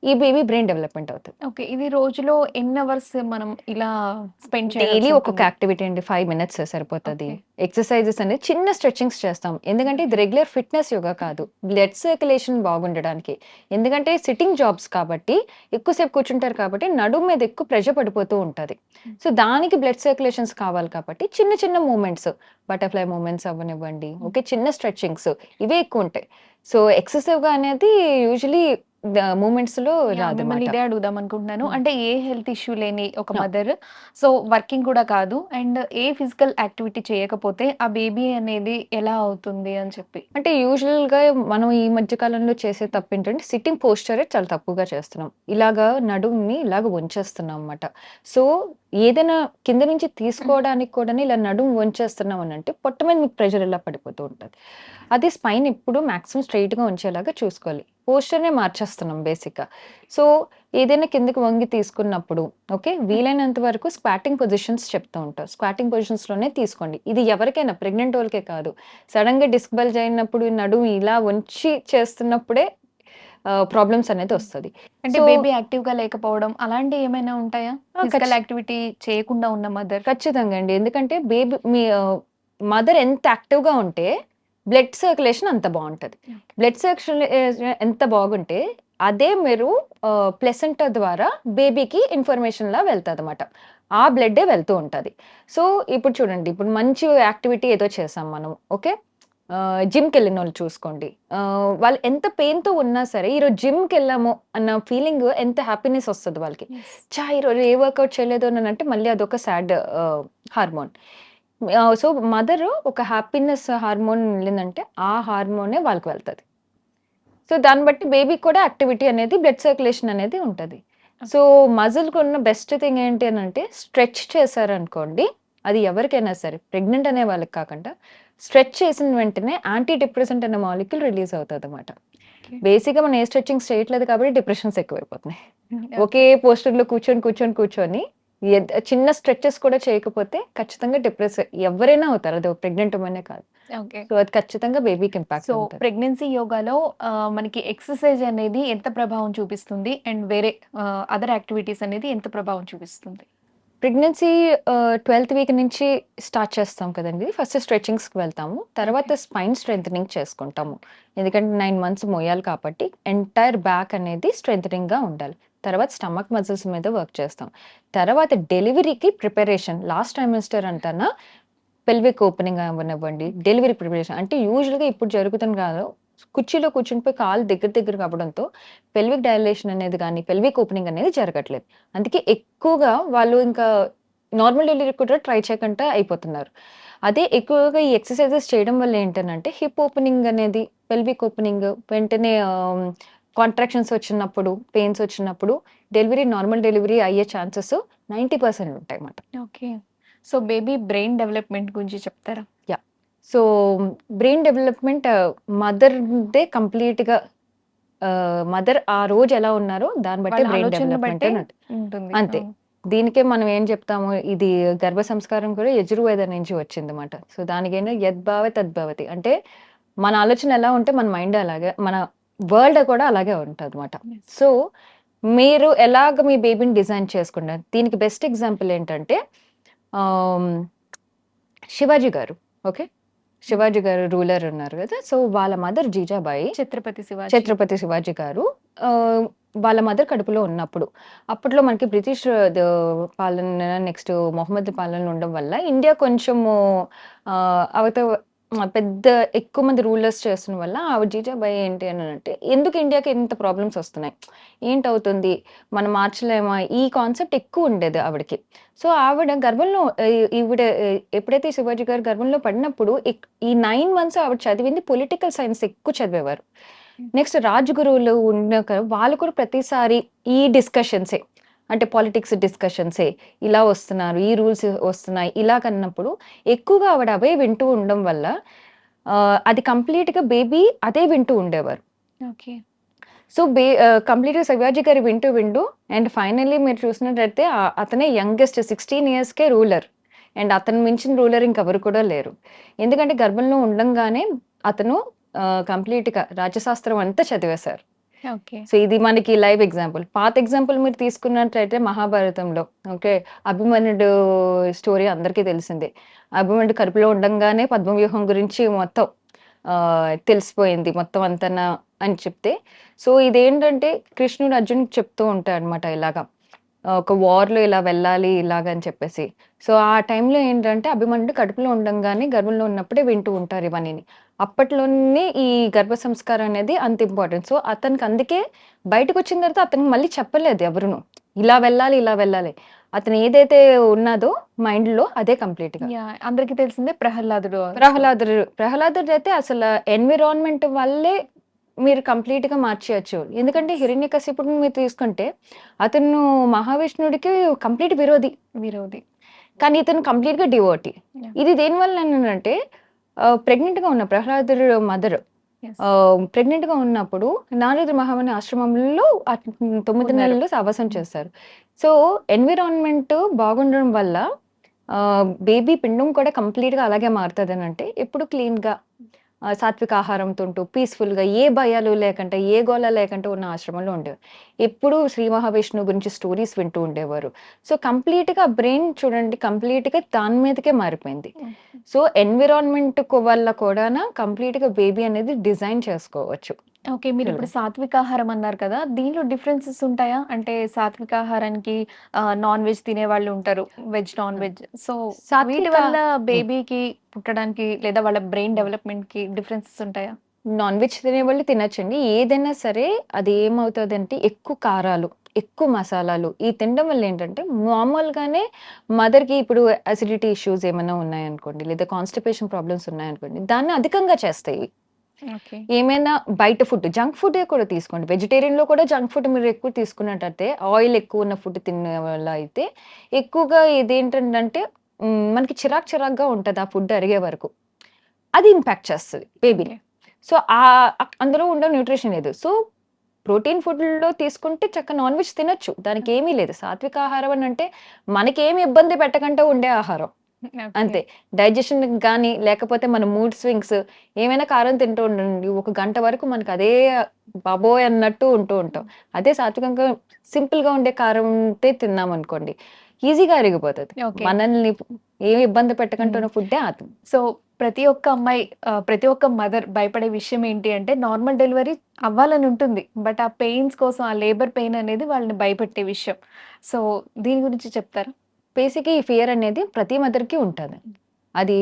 ఈ బేబీ బ్రెయిన్ డెవలప్‌మెంట్ అవుతది. ఓకే. ఇది రోజులో ఎన్ని అవర్స్ మనం ఇలా స్పెండ్ డైలీ ఒక్కొక్క చేయాల్సుంటుంది? యాక్టివిటీ అండి. 5 మినిట్స్ సరిపోతది. ఓకే. ఎక్సర్‌సైజెస్ అనేది చిన్న స్ట్రెచింగ్స్ చేస్తాం. ఎందుకంటే ఇది రెగ్యులర్ ఫిట్‌నెస్ యోగా కాదు. బ్లడ్ సర్క్యులేషన్ బాగుండడానికి. ఎందుకంటే సిట్టింగ్ జాబ్స్ కాబట్టి ఎక్కువ సేపు కూర్చుంటారు కాబట్టి నడుము మీద ఎక్కువ ప్రెషర్ పడిపోతూ ఉంటది. సో, దానికి బ్లడ్ సర్క్యులేషన్స్ కావాలి కాబట్టి చిన్న చిన్న మూవ్‌మెంట్స్, బటర్‌ఫ్లై మూవ్‌మెంట్స్ అవ్వనివ్వండి. ఓకే. చిన్న స్ట్రెచింగ్స్ ఇవే ఎక్కువుంటాయి. సో, ఎక్సెసివ్‌గా అనేది యూజువల్లీ మూవ్‌మెంట్స్‌లో యాహ్! మిమ్మల్ని రాదన్నమాట. ఇదే అడుగుదామనుకుంటున్నాను. హ్మ్. అంటే ఏ హెల్త్ ఇష్యూ లేని ఒక ఆ! మదర్ సో, వర్కింగ్ కూడా కాదు అండ్ ఏ ఫిజికల్ యాక్టివిటీ చేయకపోతే ఆ బేబీ అనేది ఎలా అవుతుంది అని చెప్పి. అంటే యూజువల్‌గా మనం ఈ మధ్య కాలంలో చేసే తప్పేంటంటే సిట్టింగ్ పోస్చరే చాలా తప్పుగా చేస్తున్నాం. ఇలాగా నడుముని ఇలాగ వంచేస్తున్నాం అన్నమాట. సో, ఏదైనా కింద నుంచి తీసుకోవడానికి కూడాను ఇలా నడుము వంచేస్తున్నాం అనంటే పొట్ట మీద మీకు ప్రెషర్ ఇలా పడిపోతూ ఉంటది. అది స్పైన్ ఎప్పుడు మాక్సిమం స్ట్రెయిట్‌గా ఉంచేలాగా చూసుకోవాలి. పోస్చర్‌నే మార్చేస్తున్నాం బేసిక్‌గా. సో, ఏదైనా కిందకి వంగి తీసుకున్నప్పుడు ఓకే. వీలైనంత వరకు స్క్వాటింగ్ పొజిషన్స్ చెప్తూ ఉంటాం. స్క్వాటింగ్ పొజిషన్స్‌లోనే తీసుకోండి. ఇది ఎవరికైనా ప్రెగ్నెంట్ ఓళ్ళకే కాదు. సడెన్‌గా డిస్క్ బల్జ్ అయినప్పుడు నడుము ఇలా వంచి చేస్తున్నప్పుడే ప్రాబ్లమ్స్ అనేది వస్తది. అంటే సో బేబీ యాక్టివ్‌గా లేకపోవడం అలాంటివి ఏమైనా ఉంటాయా? ఆ! ఫిజికల్ యాక్టివిటీ చేయకుండా ఉన్న మదర్. ఖచ్చితంగా అండి. ఎందుకంటే మీ మదర్ ఎంత యాక్టివ్‌గా ఉంటే బ్లడ్ సర్క్యులేషన్ అంత బావుంటది. బ్లడ్ సర్క్యులేషన్ ఎంత బాగుంటే అదే మీరు ప్లెసెంటా ద్వారా బేబీకి ఇన్ఫర్మేషన్‌లా వెళ్తదనమాట. ఆ బ్లడ్డే వెళ్తూ ఉంటది. సో, ఇప్పుడు చూడండి ఇప్పుడు మంచి యాక్టివిటీ ఏదో చేసాం మనం. ఓకే. జిమ్‌కెళ్ళినోళ్ళు చూసుకోండి. వాళ్ళు ఎంత పెయిన్‌తో ఉన్నా సరే ఈరోజు జిమ్‌కెళ్ళాము అన్న ఫీలింగ్ ఎంత హ్యాపీనెస్ ఒస్తది వాళ్ళకి. ఈరోజు ఏ వర్కౌట్ చేయలేదు అనంటే మళ్ళీ అదొక సాడ్ హార్మోన్. సో, మదరు ఒక హ్యాపీనెస్ హార్మోన్ వెళ్ళిందంటే, ఆ హార్మోనే వాళ్ళకి వెళ్తది. సో, దాన్ని బట్టి బేబీకి కూడా యాక్టివిటీ అనేది, బ్లడ్ సర్క్యులేషన్ అనేది ఉంటది. సో, మజిల్‌కున్న బెస్ట్ థింగ్ ఏంటి అనంటే, స్ట్రెచ్ చేశారనుకోండి, అది ఎవరికైనా సరే, ప్రెగ్నెంట్ అనే వాళ్ళకి కాకుండా, స్ట్రెచ్ చేసిన వెంటనే యాంటీ డిప్రెసెంట్ అనే మాలిక్యూల్ రిలీజ్ అవుతదనమాట. బేసిక్‌గా మనం ఏ స్ట్రెచింగ్స్ చేయట్లేదు కాబట్టి డిప్రెషన్స్ ఎక్కువైపోతున్నాయి. ఒకే పోస్చర్‌లో కూర్చొని చిన్న స్ట్రెచెస్ కూడా చేయకపోతే ఖచ్చితంగా డిప్రెస్ ఎవ్వరైనా అవుతారు. అది ప్రెగ్నెంట్ ఉమెనే కాదు. ఓకే. సో, అది ఖచ్చితంగా బేబీకి ఇంపాక్ట్ సో, ఉంటది. ప్రెగ్నెన్సీ యోగాలో మనకి ఎక్సర్‌సైజ్ అనేది ఎంత ప్రభావం చూపిస్తుంది? అండ్ వేరే అదర్ యాక్టివిటీస్ అనేది ఎంత ప్రభావం చూపిస్తుంది? ప్రెగ్నెన్సీ 12థ్ వీక్ నుంచి స్టార్ట్ చేస్తాం కదండీ! ఫస్ట్ స్ట్రెచింగ్స్‌కి వెళ్తాము. తర్వాత స్పైన్ స్ట్రెంథెనింగ్ చేసుకుంటాము. ఎందుకంటే 9 మంత్స్ మోయాలి కాబట్టి ఎంటైర్ బ్యాక్ అనేది స్ట్రెంథెనింగ్‌గా ఉండాలి. తర్వాత స్టమక్ మజిల్స్ మీద వర్క్ చేస్తాం. తర్వాత డెలివరీకి ప్రిపరేషన్ లాస్ట్ ట్రైమెస్టర్ అంటానా పెల్విక్ ఓపెనింగ్ అవ్వనివ్వండి, డెలివరీ ప్రిపరేషన్ అంటే యూజువల్‌గా ఇప్పుడు జరుగుతుంది కాదు. కుర్చీలో కూర్చునిపోయి కాళ్ళు దగ్గరగా అవ్వడంతో పెల్విక్ డైలేషన్ అనేది గాని, పెల్విక్ ఓపెనింగ్ అనేది జరగట్లేదు. అందుకే ఎక్కువగా వాళ్ళు ఇంకా నార్మల్ డెలివరీ కూడా ట్రై చేయకుండా అయిపోతున్నారు. అదే ఎక్కువగా ఈ ఎక్సర్‌సైజెస్ చేయడం వల్ల ఏంటనంటే హిప్ ఓపెనింగ్ అనేది, పెల్విక్ ఓపెనింగ్ వెంటనే కాంట్రాక్షన్స్ వచ్చినప్పుడు, పెయిన్స్ వచ్చినప్పుడు నార్మల్ డెలివరీ అయ్యే ఛాన్సెస్ 90% ఉంటాయన్నమాట. Okay. So, baby brain development గురించి చెప్తారా? యాహ్! సో, బ్రెయిన్ డెవలప్‌మెంట్ మదర్‌దే కంప్లీట్‌గా మదర్ ఆ రోజు ఎలా ఉన్నారో దాన్ని బట్టే వాళ్ళ బ్రెయిన్ ఆలోచనను డెవలప్‌మెంట్ బట్టే అని ఉంటది. ఉంటుంది. అంతే. దీనికే మనం ఏం చెప్తాము, ఇది గర్భ సంస్కారం కూడా యజుర్వేద నుంచి వచ్చిందన్నమాట. సో, దానికేంటో యద్భావతి తద్భవతి. అంటే మన ఆలోచన ఎలా ఉంటే మన మైండ్ అలాగే, మన వరల్డ్ కూడా అలాగే ఉంటదన్నమాట. యెస్. సో, మీరు ఎలాగ మీ బేబీని డిజైన్ చేసుకున్నారు? దీనికి బెస్ట్ ఎగ్జాంపుల్ ఏంటంటే ఆహ్, శివాజీ గారు. ఓకే. శివాజీ గారు రూలర్ ఉన్నారు గదా! సో, వాళ్ళ మదర్ జీజాబాయి, ఛత్రపతి శివాజీ. ఛత్రపతి శివాజీ గారు ఆహ్, వాళ్ళ మదర్ కడుపులో ఉన్నప్పుడు, అప్పట్లో మనకి బ్రిటిష్ పాలన నెక్స్ట్ మొహమ్మద్ పాలన ఉండడం వల్ల ఇండియా కొంచెము అవత పెద్ద ఎక్కువ మంది రూలర్స్ చేస్తున్న వల్ల ఆవిడ జీజాబాయి ఏంటి అనంటే, ఎందుకు ఇండియాకి ఇంత ప్రాబ్లమ్స్ వస్తున్నాయి? ఏంటవుతుంది? మనం మార్చలేమా? ఈ కాన్సెప్ట్ ఎక్కువ ఉండేది ఆవిడకి. సో, ఆవిడ గర్భంలో ఈవిడ ఎప్పుడైతే శివాజీ గారు గర్భంలో పడినప్పుడు ఈ 9 మంత్స్ ఆవిడ చదివింది పొలిటికల్ సైన్స్ ఎక్కువ చదివేవారు. నెక్స్ట్ రాజగురువులు ఉన్నాక వాళ్ళు కూడా ప్రతిసారి ఈ డిస్కషన్సే. అంటే పాలిటిక్స్ డిస్కషన్సే. ఇలా వస్తున్నారు, ఈ రూల్స్ వస్తున్నాయి. ఇలాగన్నప్పుడు ఎక్కువగా ఆవిడ అవే వింటూ ఉండడం వల్ల అది కంప్లీట్‌గా బేబీ అదే వింటూ ఉండేవారు. ఓకే. సో, కంప్లీట్‌గా శివాజీ గారు వింటూ అండ్ ఫైనల్లీ మీరు చూసినట్టయితే అతనే యంగెస్ట్ 16 ఇయర్స్‌కే రూలర్. అండ్ అతను మించిన రూలర్ ఇంకెవరు కూడా లేరు. ఎందుకంటే గర్భంలో ఉండంగానే అతను కంప్లీట్‌గా రాజ్యశాస్త్రం అంతా చదివేశారు. ఓకే. సో, ఇది మనకి లైవ్ ఎగ్జాంపుల్. పాత ఎగ్జాంపుల్ మీరు తీసుకున్నట్లయితే మహాభారతంలో ఓకే. అభిమన్యుడు స్టోరీ అందరికీ తెలిసిందే. అభిమన్యుడు కడుపులో ఉండంగానే పద్మవ్యూహం గురించి మొత్తం తెలిసిపోయింది మొత్తం అంతనా అని చెప్తే, సో, ఇదేంటంటే కృష్ణుడు అర్జున్‌కి చెప్తూ ఉంటాడనమాట ఇలాగా. ఒక వార్‌లో ఇలా వెళ్ళాలి ఇలాగ అని చెప్పేసి. సో, ఆ టైంలో ఏంటంటే అభిమన్యుడు కడుపులో ఉండంగానే గర్భంలో ఉన్నప్పుడే వింటూ ఉంటారు ఇవన్నీని. అప్పట్లోనే ఈ గర్భ సంస్కారం అనేది అంత ఇంపార్టెంట్. సో, అతనికి అందుకే బయటకొచ్చిన తర్వాత అతనికి మళ్ళీ చెప్పలేదు ఎవరును. ఇలా వెళ్ళాలి. అతను ఏదైతే ఉన్నాదో మైండ్‌లో అదే కంప్లీట్‌గా. యాహ్! అందరికి తెలిసిందే ప్రహ్లాదుడు. ప్రహ్లాదుడైతే అసల ఎన్విరాన్మెంట్ వల్లే మీరు కంప్లీట్‌గా మార్చేయొచ్చు. ఎందుకంటే హిరణ్యకశిపుడిని మీరు తీసుకుంటే అతను మహావిష్ణుడికి కంప్లీట్ విరోధి. విరోధి. కానీ ఇతను కంప్లీట్‌గా డివోటీ. యాహ్! ఇది దేనివల్ల అనంటే ప్రెగ్నెంట్‌గా ఉన్న ప్రహ్లాదుడు మదర్ Yes. ప్రెగ్నెంట్‌గా ఉన్నప్పుడు నారద మహాముని ఆశ్రమంలో 9 ఉన్నారు. నెలలు సహవాసం చేశారు. సో, ఎన్విరాన్మెంట్ బాగుండడం వల్ల బేబీ పిండం కూడా కంప్లీట్‌గా అలాగే మారుతదనంటే, ఎప్పుడు క్లీన్‌గా సాత్విక ఆహారంతో ఉంటూ, పీస్‌ఫుల్‌గా ఏ భయాలు లేకుండా, ఏ గోల లేకుండా ఉన్న ఆశ్రమంలో ఉండేవారు. ఎప్పుడూ శ్రీ మహావిష్ణువు గురించి స్టోరీస్ వింటూ ఉండేవారు. సో, కంప్లీట్‌గా బ్రెయిన్ చూడండి కంప్లీట్‌గా దాని మీదకే మారిపోయింది. ఓకే. సో, ఎన్విరాన్మెంట్ వల్ల కూడానా కంప్లీట్‌గా బేబీ అనేది డిజైన్ చేసుకోవచ్చు. ఓకే. మీరిప్పుడు యాక్చువల్‌గా. సాత్వికాహారం అన్నారు కదా! దీనిలో డిఫరెన్సెస్ ఉంటాయా? అంటే సాత్వికాహారానికి నాన్ వెజ్ తినేవాళ్ళు ఉంటారు. వెజ్, నాన్ హ్మ్. వెజ్. సో, వీటి సాత్విక వల్ల హ్మ్. బేబీకి పుట్టడానికి లేదా వాళ్ళ బ్రెయిన్ డెవలప్‌మెంట్‌కి డిఫరెన్సెస్ ఉంటాయా? నాన్ వెజ్ తినేవాళ్ళు తినొచ్చండి. ఏదైనా సరే అది ఏమవుతదంటే ఎక్కువ కారాలు, ఎక్కువ మసాలాలు ఈ తినడం వల్ల ఏంటంటే మామూలుగానే మదర్‌కి ఇప్పుడు అసిడిటీ ఇష్యూస్ ఏమైనా ఉన్నాయనుకోండి, లేదా కాన్‌స్టిపేషన్ ప్రాబ్లమ్స్ ఉన్నాయనుకోండి, దాన్ని అధికంగా చేస్తాయి ఇవి. ఓకే. ఏమైనా బయట ఫుడ్, జంక్ ఫుడ్డే కూడా తీసుకోండి. వెజిటేరియన్‌లో కూడా జంక్ ఫుడ్ మీరు ఎక్కువ తీసుకున్నట్టయితే, ఆయిల్ ఎక్కువున్న ఫుడ్ తినే వల్ల అయితే, ఎక్కువగా ఇదేంటంటే మనకి చిరాకుగా ఉంటది ఆ ఫుడ్ అరిగే వరకు. అది ఇంపాక్ట్ చేస్తది బేబీని. ఓకే. సో, అందులో ఉండే న్యూట్రిషన్ లేదు. సో, ప్రోటీన్ ఫుడ్‌లో తీసుకుంటే నాన్ వెజ్ తినొచ్చు. దానికేమీ లేదు. సాత్విక ఆహారం అనంటే మనకేమి ఇబ్బంది పెట్టకుండా ఉండే ఆహారం. ఓకే. అంతే. డైజెషన్‌కి గాని, లేకపోతే మన మూడ్ స్వింగ్స్ ఏమైనా కారం తింటూ ఉండండి. ఒక గంట వరకు మనకు అదే బాబోయ్! అన్నట్టు ఉంటూ ఉంటాం. అదే సాత్వికంగా సింపుల్‌గా ఉండే కారంతే తిన్నామనుకోండి, ఈజీగా అరిగిపోతది. ఓకే. మనల్ని ఏమి ఇబ్బంది పెట్టకుండా హ్మ్. ఉన్న ఫుడ్డే అది. సో, ప్రతి ఒక్క అమ్మాయి ప్రతి ఒక్క మదర్ భయపడే విషయం ఏంటి అంటే నార్మల్ డెలివరీ అవ్వాలని ఉంటుంది. బట్ ఆ పెయిన్స్ కోసం ఆ లేబర్ పెయిన్ అనేది వాళ్ళని భయపెట్టే విషయం. సో, దీని గురించి చెప్తారా? బేసిక్‌గా ఈ ఫియర్ అనేది ప్రతి మదర్‌కి ఉంటది. అది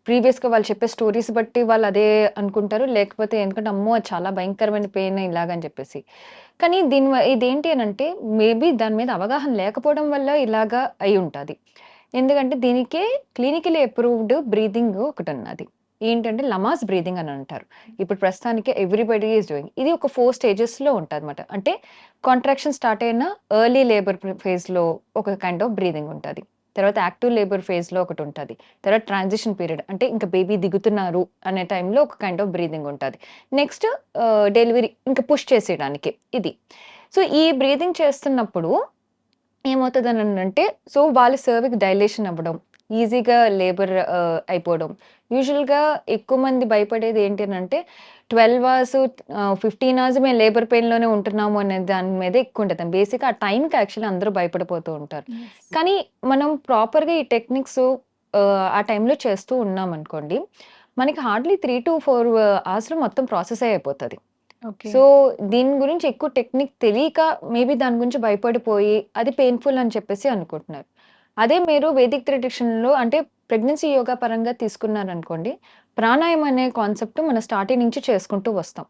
ప్రీవియస్‌గా వాళ్ళు చెప్పే స్టోరీస్ బట్టి వాళ్ళు అదే అనుకుంటారు. లేకపోతే ఎందుకంటే అమ్మో! అది చాలా భయంకరమైన పెయిన్ ఇలాగని చెప్పేసి. కానీ ఇదేంటి అనంటే మేబీ దాని మీద అవగాహన లేకపోవడం వల్ల ఇలాగా అయ్యుంటది. ఎందుకంటే దీనికే క్లినికల్లీ అప్రూవ్డ్ బ్రీతింగ్ ఒకటున్నది. ఏంటంటే లమాస్ బ్రీతింగ్ అని అంటారు. ఇప్పుడు ప్రస్తుతానికి ఎవ్రీబడీ ఈస్ డూయింగ్. ఇది ఒక 4 స్టేజెస్‌లో ఉంటదన్నమాట. అంటే కాంట్రాక్షన్ స్టార్ట్ అయిన ఎర్లీ లేబర్ ఫేజ్‌లో ఒక కైండ్ ఆఫ్ బ్రీతింగ్ ఉంటది. తర్వాత యాక్టివ్ లేబర్ ఫేజ్‌లో ఒకటుంటది. తర్వాత ట్రాన్సిషన్ పీరియడ్ అంటే ఇంకా బేబీ దిగుతున్నారు అనే టైంలో ఒక కైండ్ ఆఫ్ బ్రీతింగ్ ఉంటది. నెక్స్ట్ డెలివరీ ఇంకా పుష్ చేసేయడానికి ఇది. సో, ఈ బ్రీతింగ్ చేస్తున్నప్పుడు ఏమవుతదనంటే సో, వాళ్ళ సర్విక్స్ డైలేషన్ అవ్వడం, ఈజీగా లేబర్ అయిపోవడం. యూజువల్‌గా ఎక్కువ మంది భయపడేది ఏంటి అనంటే 12 అవర్స్ 15 అవర్స్ మేము లేబర్ పెయిన్‌లోనే ఉంటున్నాము అనే దాని మీదే ఎక్కువుంటది. బేసిక్‌గా ఆ టైంకి యాక్చువల్లీ అందరూ భయపడిపోతూ ఉంటారు. యెస్. కానీ మనం ప్రాపర్‌గా ఈ టెక్నిక్స్ ఆ టైంలో చేస్తూ ఉన్నామనుకోండి, మనకి హార్డ్‌లీ 3-4 అవర్స్‌లో మొత్తం ప్రాసెస్ అయిపోతది. ఓకే. సో, దీని గురించి ఎక్కువ టెక్నిక్ తెలియక మేబీ దాని గురించి భయపడిపోయి, అది పెయిన్‌ఫుల్ అని చెప్పేసి అనుకుంటున్నారు. అదే మీరు వేదిక్ ట్రెడిషన్‌లో అంటే ప్రెగ్నెన్సీ యోగా పరంగా తీసుకున్నారనుకోండి, ప్రాణాయామం అనే కాన్సెప్ట్ మనం స్టార్టింగ్ నుంచి చేసుకుంటూ వస్తాం.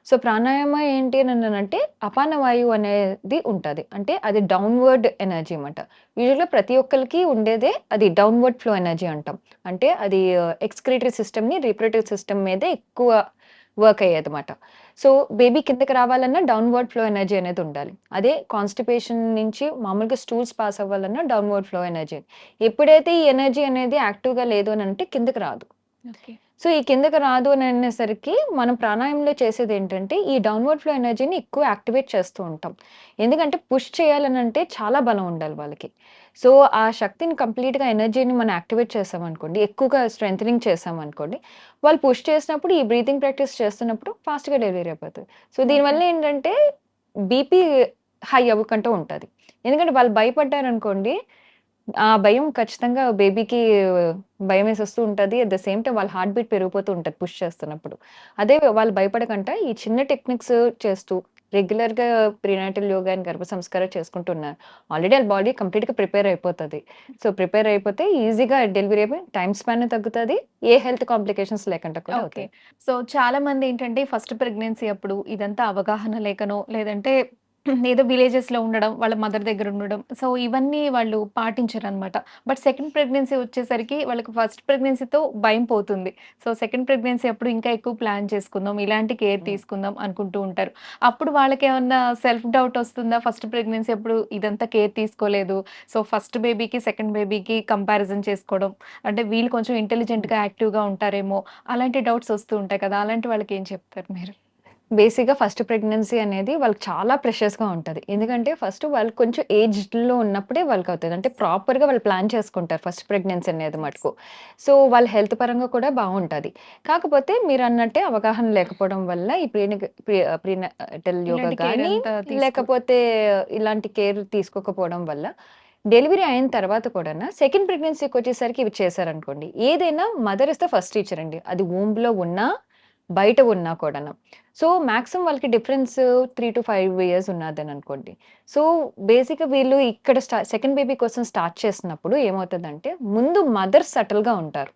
సో, ప్రాణాయామం ఏంటి అననంటే అపాన వాయువు అనేది ఉంటది. అంటే అది డౌన్‌వర్డ్ ఎనర్జీ మాట. యూజువల్‌గా ప్రతి ఒక్కళ్ళకి ఉండేదే అది డౌన్‌వర్డ్ ఫ్లో ఎనర్జీ అంటాం. అంటే అది ఎక్స్‌క్రీటరీ సిస్టమ్‌ని రిప్రొడక్టివ్ సిస్టమ్ మీదే ఎక్కువ వర్క్ అయ్యేదమాట. సో, బేబీ కిందకి రావాలన్నా డౌన్‌వర్డ్ ఫ్లో ఎనర్జీ అనేది ఉండాలి. అదే కాన్‌స్టిపేషన్ నుంచి మామూలుగా స్టూల్స్ పాస్ అవ్వాలన్నా డౌన్‌వర్డ్ ఫ్లో ఎనర్జీ. ఎప్పుడైతే ఈ ఎనర్జీ అనేది యాక్టివ్‌గా లేదు అనంటే కిందకి రాదు. ఓకే. సో, ఈ కిందకి రాదు అని అనేసరికి మనం ప్రాణాయామంలో చేసేదేంటంటే ఈ డౌన్‌వర్డ్ ఫ్లో ఎనర్జీని ఎక్కువ యాక్టివేట్ చేస్తూ ఉంటాం. ఎందుకంటే పుష్ చేయాలనంటే చాలా బలం ఉండాలి వాళ్ళకి. సో, ఆ శక్తిని కంప్లీట్‌గా ఎనర్జీని మనం యాక్టివేట్ చేసామనుకోండి, ఎక్కువగా స్ట్రెంథెనింగ్ చేసామనుకోండి, వాళ్ళు పుష్ చేసినప్పుడు ఈ బ్రీతింగ్ ప్రాక్టీస్ చేస్తున్నప్పుడు ఫాస్ట్‌గా డెలివరీ అయిపోతది. So, okay. దీనివల్ల ఏంటంటే బీపీ హై అవ్వకుండా ఉంటది. ఎందుకంటే వాళ్ళు భయపడ్డారనుకోండి, ఆ భయం ఖచ్చితంగా బేబీకి భయమేసేస్తూ ఉంటది. అట్ ద సేమ్ టైమ్ వాళ్ళ హార్ట్ బీట్ పెరిగిపోతూ ఉంటది పుష్ చేస్తున్నప్పుడు. అదే వాళ్ళు భయపడకంట ఈ చిన్న టెక్నిక్స్ చేస్తూ రెగ్యులర్‌గా ప్రీనాటల్ యోగా అండ్ గర్భ సంస్కారం చేసుకుంటున్నారు. ఆల్రెడీ ఆళ్ళ బాడీ కంప్లీట్‌గా ప్రిపేర్ అయిపోతది. సో, ప్రిపేర్ అయిపోతే ఈజీగా డెలివరీ అయిపోయి టైమ్ స్పాన్ తగ్గుతది. ఏ హెల్త్ కాంప్లికేషన్స్ లేకుండా కూడా ఓకే. అవుతాయి. సో, చాలామంది ఏంటంటే ఫస్ట్ ప్రెగ్నెన్సీ అప్పుడు ఇదంతా అవగాహన లేకనో, లేదంటే ఏదో విలేజెస్‌లో ఉండడం, వాళ్ళ మదర్ దగ్గర ఉండడం. సో, ఇవన్నీ వాళ్ళు పాటించరనమాట. బట్ సెకండ్ ప్రెగ్నెన్సీ వచ్చేసరికి వాళ్ళకి ఫస్ట్ ప్రెగ్నెన్సీతో భయం పోతుంది. సో, సెకండ్ ప్రెగ్నెన్సీ అప్పుడు ఇంకా ఎక్కువ ప్లాన్ చేసుకుందాం, ఇలాంటి కేర్ తీసుకుందాం అనుకుంటూ ఉంటారు. అప్పుడు వాళ్ళకేమన్నా సెల్ఫ్ డౌట్ వస్తుందా? ఫస్ట్ ప్రెగ్నెన్సీ అప్పుడు ఇదంతా కేర్ తీసుకోలేదు. సో, ఫస్ట్ బేబీకి, సెకండ్ బేబీకి కంపారిజన్ చేసుకోవడం. అంటే వీళ్ళు కొంచెం ఇంటెలిజెంట్‌గా, యాక్టివ్‌గా ఉంటారేమో అలాంటి డౌట్స్ వస్తూ ఉంటాయి కదా! అలాంటి వాళ్ళకి ఏం చెప్తారు మీరు? బేసిక్‌గా ఫస్ట్ ప్రెగ్నెన్సీ అనేది వాళ్ళకి చాలా ప్రెషియస్‌గా ఉంటది. ఎందుకంటే ఫస్ట్ వాళ్ళు కొంచెం ఏజ్డ్‌లో ఉన్నప్పుడే వాళ్ళకవుతది. అంటే ప్రాపర్‌గా వాళ్ళు ప్లాన్ చేసుకుంటారు ఫస్ట్ ప్రెగ్నెన్సీ అనేది మటుకు. సో, వాళ్ళ హెల్త్ పరంగా కూడా బావుంటది. కాకపోతే మీరన్నట్టే అవగాహన లేకపోవడం వల్ల ఈ ప్రీనాటల్ యోగా ఇలాంటి కేర్ గానీ, అంతా లేకపోతే ఇలాంటి కేర్ తీసుకోకపోవడం వల్ల డెలివరీ అయిన తర్వాత కూడానా సెకండ్ ప్రెగ్నెన్సీకొచ్చేసరికి ఇవి చేశారనుకోండి. ఏదైనా mother is the first teacher అండి. అది వూంబ్‌లో ఉన్నా, బయట ఉన్నా కూడాను. సో, మాక్సిమం వాళ్ళకి డిఫరెన్స్ 3-5 ఇయర్స్ ఉన్నాదననుకోండి. సో, బేసిక్‌గా వీళ్ళు ఇక్కడ సెకండ్ బేబీ కోసం స్టార్ట్ చేసినప్పుడు ఏమవుతదంటే, ముందు మదర్ సటిల్‌గా ఉంటారు.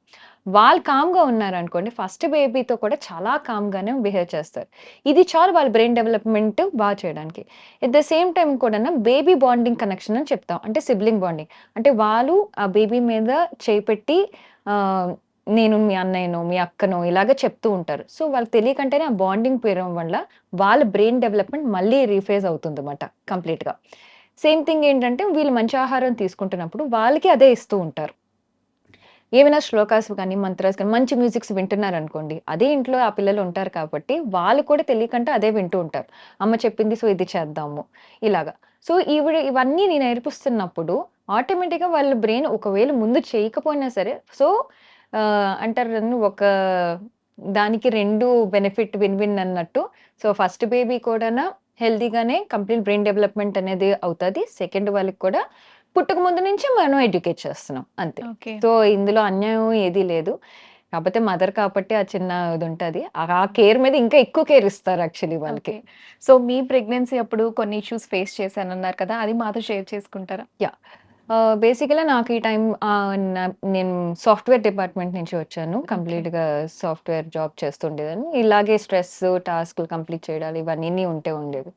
వాళ్ళు కామ్‌గా ఉన్నారనుకోండి, ఫస్ట్ బేబీతో కూడా చాలా కామ్‌గానే బిహేవ్ చేస్తారు. ఇది చాలు వాళ్ళ బ్రెయిన్ డెవలప్‌మెంట్ చేయడానికి. ఎట్ ద సేమ్ టైమ్ కూడాను బేబీ బాండింగ్ కనెక్షన్ అని చెప్తాం. అంటే సిబ్లింగ్ బాండింగ్. అంటే వాళ్ళు ఆ బేబీ మీద చేయి పెట్టి ఆహ్, నేను మీ అన్నయ్యనో, మీ అక్కనో ఇలాగ చెప్తూ ఉంటారు. సో, వాళ్ళకి తెలియకంటేనే ఆ బాండింగ్ పెరగడం వల్ల వాళ్ళ బ్రెయిన్ డెవలప్‌మెంట్ మళ్ళీ రీఫేజ్ అవుతుందన్నమాట కంప్లీట్‌గా. సేమ్ థింగ్ ఏంటంటే వీళ్ళు మంచి ఆహారం తీసుకుంటున్నప్పుడు వాళ్ళకి అదే ఇస్తూ ఉంటారు. ఏమైనా శ్లోకాస్ కానీ, మంత్రాస్ కానీ, మంచి మ్యూజిక్స్ వింటున్నారనుకోండి, అదే ఇంట్లో ఆ పిల్లలు ఉంటారు కాబట్టి వాళ్ళు కూడా తెలియకంటే అదే వింటూ ఉంటారు. అమ్మ చెప్పింది సో ఇది చేద్దాము ఇలాగా. సో, ఇవన్నీ నేను నేర్పిస్తున్నప్పుడు ఆటోమేటిక్‌గా వాళ్ళ బ్రెయిన్ ఒకవేళ ముందు చేయకపోయినా సరే సో, అంటారు కదండీ ఒక దానికి 2 బెనిఫిట్ విన్ విన్ అన్నట్టు. సో, ఫస్ట్ బేబీ కూడాను హెల్తీగానే కంప్లీట్ బ్రెయిన్ డెవలప్‌మెంట్ అనేది అవుతది. సెకండ్ వాళ్ళకి కూడా పుట్టక ముందు నుంచే మనం ఎడ్యుకేట్ చేస్తున్నాం అంతే. ఓకే. సో, ఇందులో అన్యాయం ఏది లేదు. కాపోతే మదర్ కాబట్టి ఆ చిన్న ఇదుంటది. ఆ కేర్ మీద ఇంకా ఎక్కువ కేర్ ఇస్తారు యాక్చువల్లీ వాళ్ళకి. ఓకే. సో, మీ ప్రెగ్నెన్సీ అప్పుడు కొన్ని ఇష్యూస్ ఫేస్ చేశానన్నారు కదా! అది మాతో షేర్ చేసుకుంటారా? యాహ్! బేసికల్‌గా నాకు ఈ టైం నేను సాఫ్ట్‌వేర్ డిపార్ట్‌మెంట్ నుంచి వచ్చాను. ఓకే. కంప్లీట్‌గా సాఫ్ట్‌వేర్ జాబ్ చేస్తుండేదాన్ని. ఇలాగే స్ట్రెస్, టాస్క్‌లు కంప్లీట్ చేయాలి ఇవన్నీ ఉండేవి.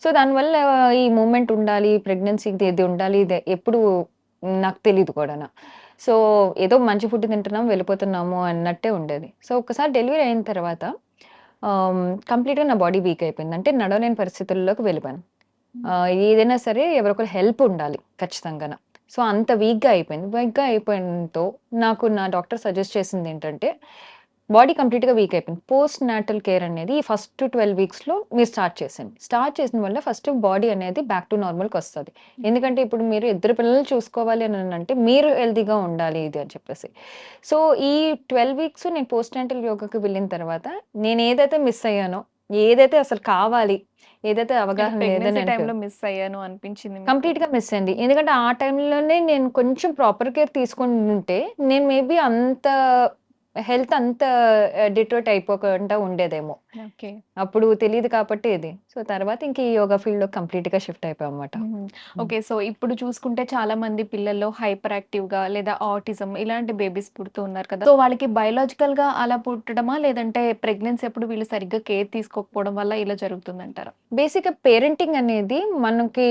సో, దానివల్ల ఈ మూవ్‌మెంట్ ఉండాలి, ప్రెగ్నెన్సీది ఇది ఉండాలి, ఇది ఎప్పుడు నాకు తెలీదు కూడాను. సో, ఏదో మంచి ఫుడ్ తింటున్నాం, వెళ్ళిపోతున్నాము అన్నట్టే ఉండేది. సో, ఒక్కసారి డెలివరీ అయిన తర్వాత ఆహ్, కంప్లీట్‌గా నా బాడీ వీక్ అయిపోయింది. అంటే నడవలేని పరిస్థితుల్లోకి వెళ్ళిపోయాను. ఏదైనా సరే ఎవరొకరు హెల్ప్ ఉండాలి ఖచ్చితంగాన. సో, అంత వీక్‌గా అయిపోయింది. వీక్‌గా అయిపోవడంతో నాకు నా డాక్టర్ సజెస్ట్ చేసిందేంటంటే, బాడీ కంప్లీట్‌గా వీక్ అయిపోయింది. పోస్ట్ నాటల్ కేర్ అనేది ఈ ఫస్ట్ 12 వీక్స్‌లో మీరు స్టార్ట్ చేసేయండి. స్టార్ట్ చేసిన వల్ల ఫస్ట్ బాడీ అనేది బ్యాక్ టు నార్మల్‌కొస్తది. ఎందుకంటే ఇప్పుడు మీరు ఇద్దరు పిల్లల్ని చూసుకోవాలి అనంటే మీరు హెల్తీగా ఉండాలి ఇది అని చెప్పేసి. సో, ఈ 12 వీక్స్ నేను పోస్ట్ నాటల్ యోగాకి వెళ్ళిన తర్వాత నేనేదైతే మిస్ అయ్యానో, ఏదైతే అసలు కావాలి, ఏదైతే అంటే అవగాహన లేదని ప్రెగ్నెన్సీ నాకు టైమ్‌లో మిస్ అయ్యాను అనిపించింది మీకు? కంప్లీట్‌గా మిస్ అయింది. ఎందుకంటే ఆ టైంలోనే నేను కొంచెం ప్రాపర్ కేర్ తీసుకొనుంటే నేను మేబీ అంత హెల్త్ అంత డిటోట్ అయిపోకుండా ఉండేదేమో. ఓకే. అప్పుడు తెలీదు కాబట్టి ఇది. సో, తర్వాత ఇంక ఈ యోగా ఫీల్డ్‌లో కంప్లీట్‌గా షిఫ్ట్ అయిపోయామన్నమాట. హుహు. హ్మ్. ఓకే. సో, ఇప్పుడు చూసుకుంటే చాలా మంది పిల్లల్లో హైపర్ యాక్టివ్‌గా లేదా ఆటిజం ఇలాంటి బేబీస్ పుడుతూ ఉన్నారు కదా! సో, వాళ్ళకి బయోలాజికల్‌గా అలా పుట్టడమా? లేదంటే ప్రెగ్నెన్సీ అప్పుడు వీళ్ళు సరిగ్గా కేర్ తీసుకోకపోవడం వల్ల ఇలా జరుగుతుందంటారా? బేసిక్‌గా పేరెంటింగ్ అనేది మనకి